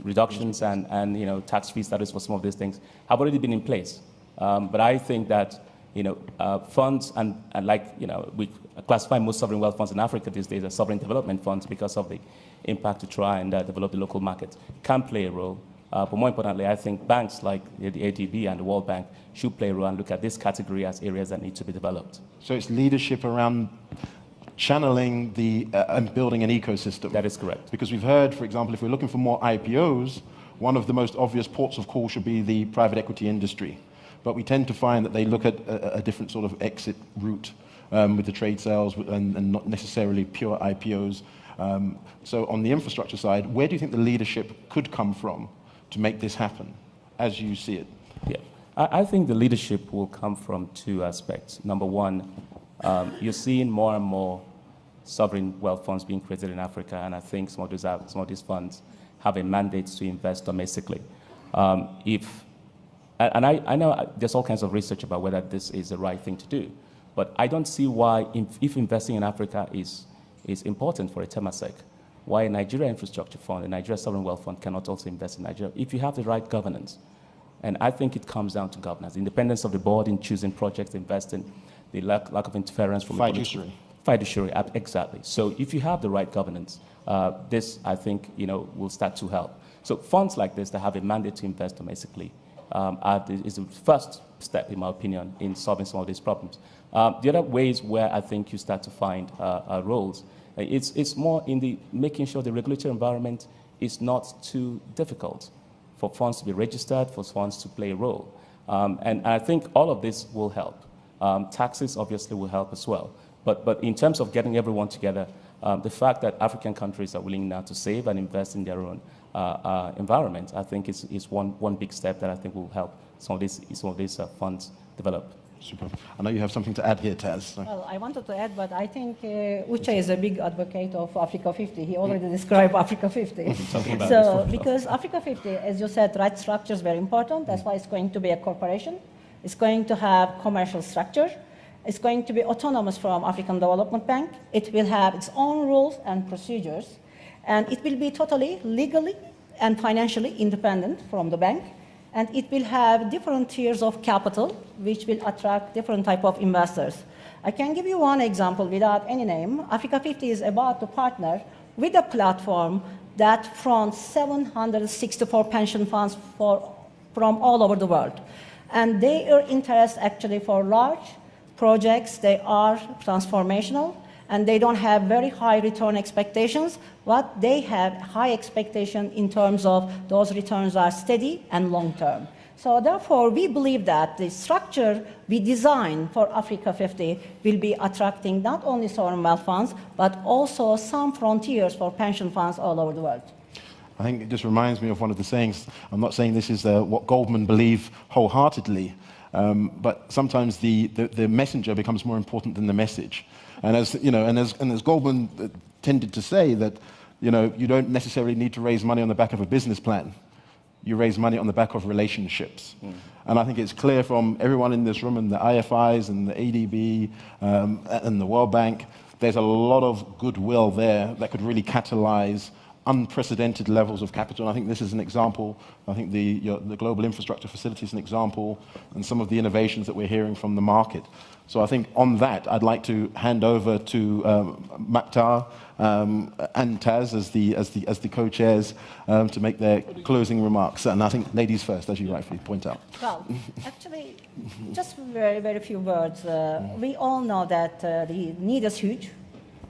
reductions and tax-free status for some of these things have already been in place. But I think that funds and we classify most sovereign wealth funds in Africa these days as sovereign development funds because of the impact to try and develop the local market, can play a role. But more importantly, I think banks like the ADB and the World Bank should play a role and look at this category as areas that need to be developed. So it's leadership around channeling and building an ecosystem. That is correct. Because we've heard, for example, if we're looking for more IPOs, one of the most obvious ports of call should be the private equity industry. But we tend to find that they look at a different sort of exit route with the trade sales and not necessarily pure IPOs. So on the infrastructure side, where do you think the leadership could come from to make this happen, as you see it? Yeah, I think the leadership will come from 2 aspects. Number one, you're seeing more and more sovereign wealth funds being created in Africa, and I think some of these funds have a mandate to invest domestically. I know there's all kinds of research about whether this is the right thing to do, but I don't see why, if investing in Africa is important for a Temasek, why a Nigeria infrastructure fund, a Nigeria sovereign wealth fund cannot also invest in Nigeria if you have the right governance. And I think it comes down to governance, independence of the board in choosing projects, investing, the lack of interference from fiduciary. Fiduciary, exactly. So if you have the right governance, this, I think, will start to help. So funds like this that have a mandate to invest domestically is the first step, in my opinion, in solving some of these problems. The other ways where I think you start to find roles, it's more in the making sure the regulatory environment is not too difficult for funds to be registered, for funds to play a role. And I think all of this will help. Taxes obviously will help as well. But in terms of getting everyone together, the fact that African countries are willing now to save and invest in their own environment, I think is one big step that I think will help some of these funds develop. Super. I know you have something to add here, Taz. So. Well, I wanted to add, but I think Uche is a big advocate of Africa 50. He already described Africa 50. So, because Africa 50, as you said, right structure is very important. That's why it's going to be a corporation. It's going to have commercial structure. It's going to be autonomous from African Development Bank. It will have its own rules and procedures. And it will be totally legally and financially independent from the bank. And it will have different tiers of capital, which will attract different type of investors. I can give you one example without any name. Africa 50 is about to partner with a platform that fronts 764 pension funds from all over the world. And their interest actually for large projects, they are transformational, and they don't have very high return expectations, but they have high expectation in terms of those returns are steady and long-term. So therefore, we believe that the structure we design for Africa 50 will be attracting not only sovereign wealth funds, but also some frontiers for pension funds all over the world. I think it just reminds me of one of the sayings. I'm not saying this is what Goldman believe wholeheartedly, but sometimes the messenger becomes more important than the message. And as you know, and as Goldman tended to say that, you don't necessarily need to raise money on the back of a business plan. You raise money on the back of relationships. And I think it's clear from everyone in this room, and the IFIs and the ADB and the World Bank, there's a lot of goodwill there that could really catalyze unprecedented levels of capital. And I think this is an example. I think the Global Infrastructure Facility is an example, and some of the innovations that we're hearing from the market. So I think on that, I'd like to hand over to Maktar and Taz as the co-chairs to make their closing remarks. And I think ladies first, as you rightfully point out. Well, actually, just very, very few words. We all know that the need is huge.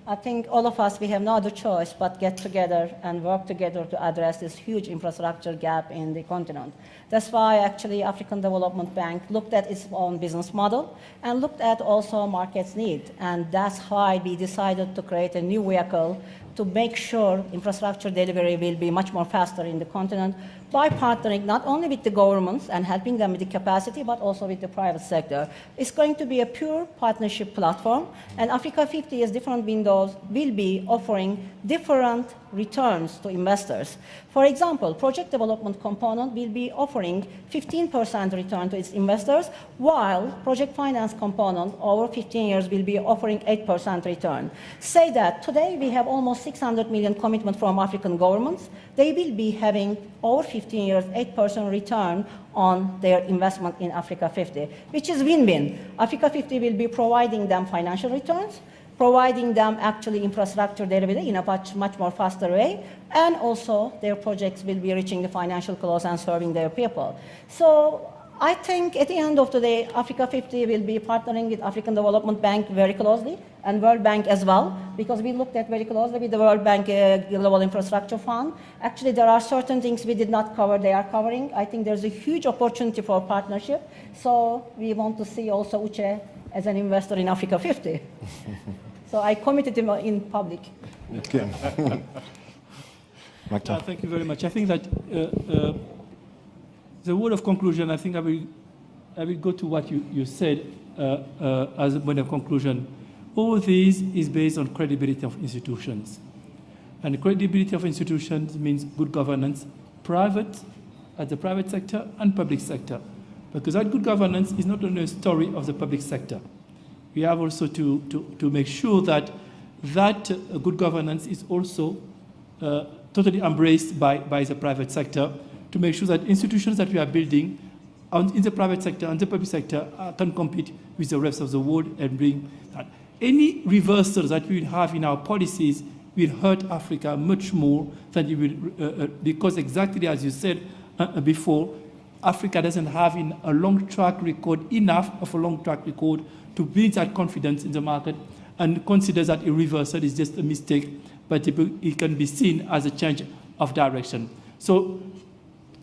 I think all of us, we have no other choice but get together and work together to address this huge infrastructure gap in the continent. That's why actually African Development Bank looked at its own business model and looked at also market's need. And that's why we decided to create a new vehicle to make sure infrastructure delivery will be much more faster in the continent by partnering not only with the governments and helping them with the capacity, but also with the private sector. It's going to be a pure partnership platform, and Africa 50 as different windows will be offering different returns to investors. For example, project development component will be offering 15% return to its investors, while project finance component over 15 years will be offering 8% return. Say that today we have almost 600 million commitment from African governments. They will be having over 15 years 8% return on their investment in Africa 50, which is win-win. Africa 50 will be providing them financial returns, providing them actually infrastructure delivery in a much more faster way, and also their projects will be reaching the financial close and serving their people. So I think at the end of the day, Africa 50 will be partnering with African Development Bank very closely, and World Bank as well, because we looked at very closely with the World Bank Global Infrastructure Fund. Actually, there are certain things we did not cover, they are covering. I think there's a huge opportunity for partnership. So we want to see also Uche as an investor in Africa 50. So I committed him in public. Okay. Thank you very much. I think that the word of conclusion, I think I will go to what you said as a word of conclusion. All this is based on credibility of institutions. And credibility of institutions means good governance, at the private sector and public sector. Because that good governance is not only a story of the public sector. We have also to make sure that good governance is also totally embraced by the private sector, to make sure that institutions that we are building in the private sector and the public sector can compete with the rest of the world and bring that. Any reversal that we will have in our policies will hurt Africa much more than it will, because exactly as you said before, Africa doesn't have a long track record, enough of a long track record to build that confidence in the market and consider that a reversal is just a mistake, but it can be seen as a change of direction. So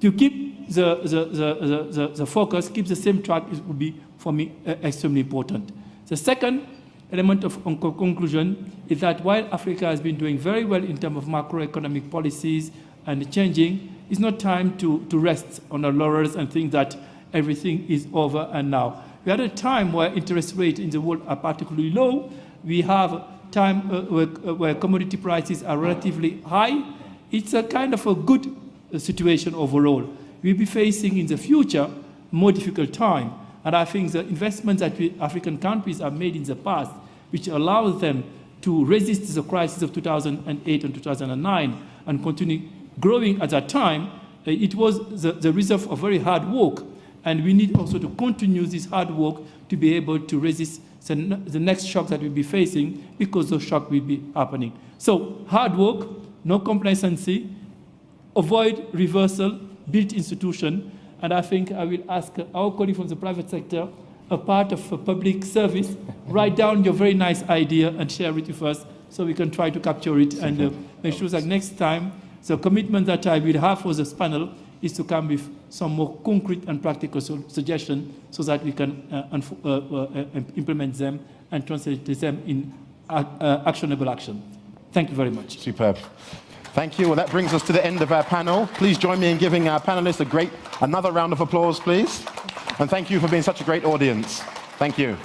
to keep the focus, keep the same track, it would be, for me, extremely important. The second element of conclusion is that while Africa has been doing very well in terms of macroeconomic policies and changing, it's not time to rest on our laurels and think that everything is over and now. We are at a time where interest rates in the world are particularly low. We have a time where commodity prices are relatively high. It's a kind of a good situation overall. We'll be facing in the future more difficult time. And I think the investments that African countries have made in the past, which allows them to resist the crisis of 2008 and 2009 and continue growing at that time, it was the result of very hard work. And we need also to continue this hard work to be able to resist the next shock that we'll be facing, because those shocks will be happening. So hard work, no complacency, avoid reversal, build institution, and I think I will ask our colleague from the private sector, a part of a public service, write down your very nice idea and share it with us so we can try to capture it and make sure that next time the commitment that I will have for this panel is to come with some more concrete and practical suggestions so that we can implement them and translate them in actionable action. Thank you very much. Superb. Thank you. Well, that brings us to the end of our panel. Please join me in giving our panelists another round of applause, please. And thank you for being such a great audience. Thank you.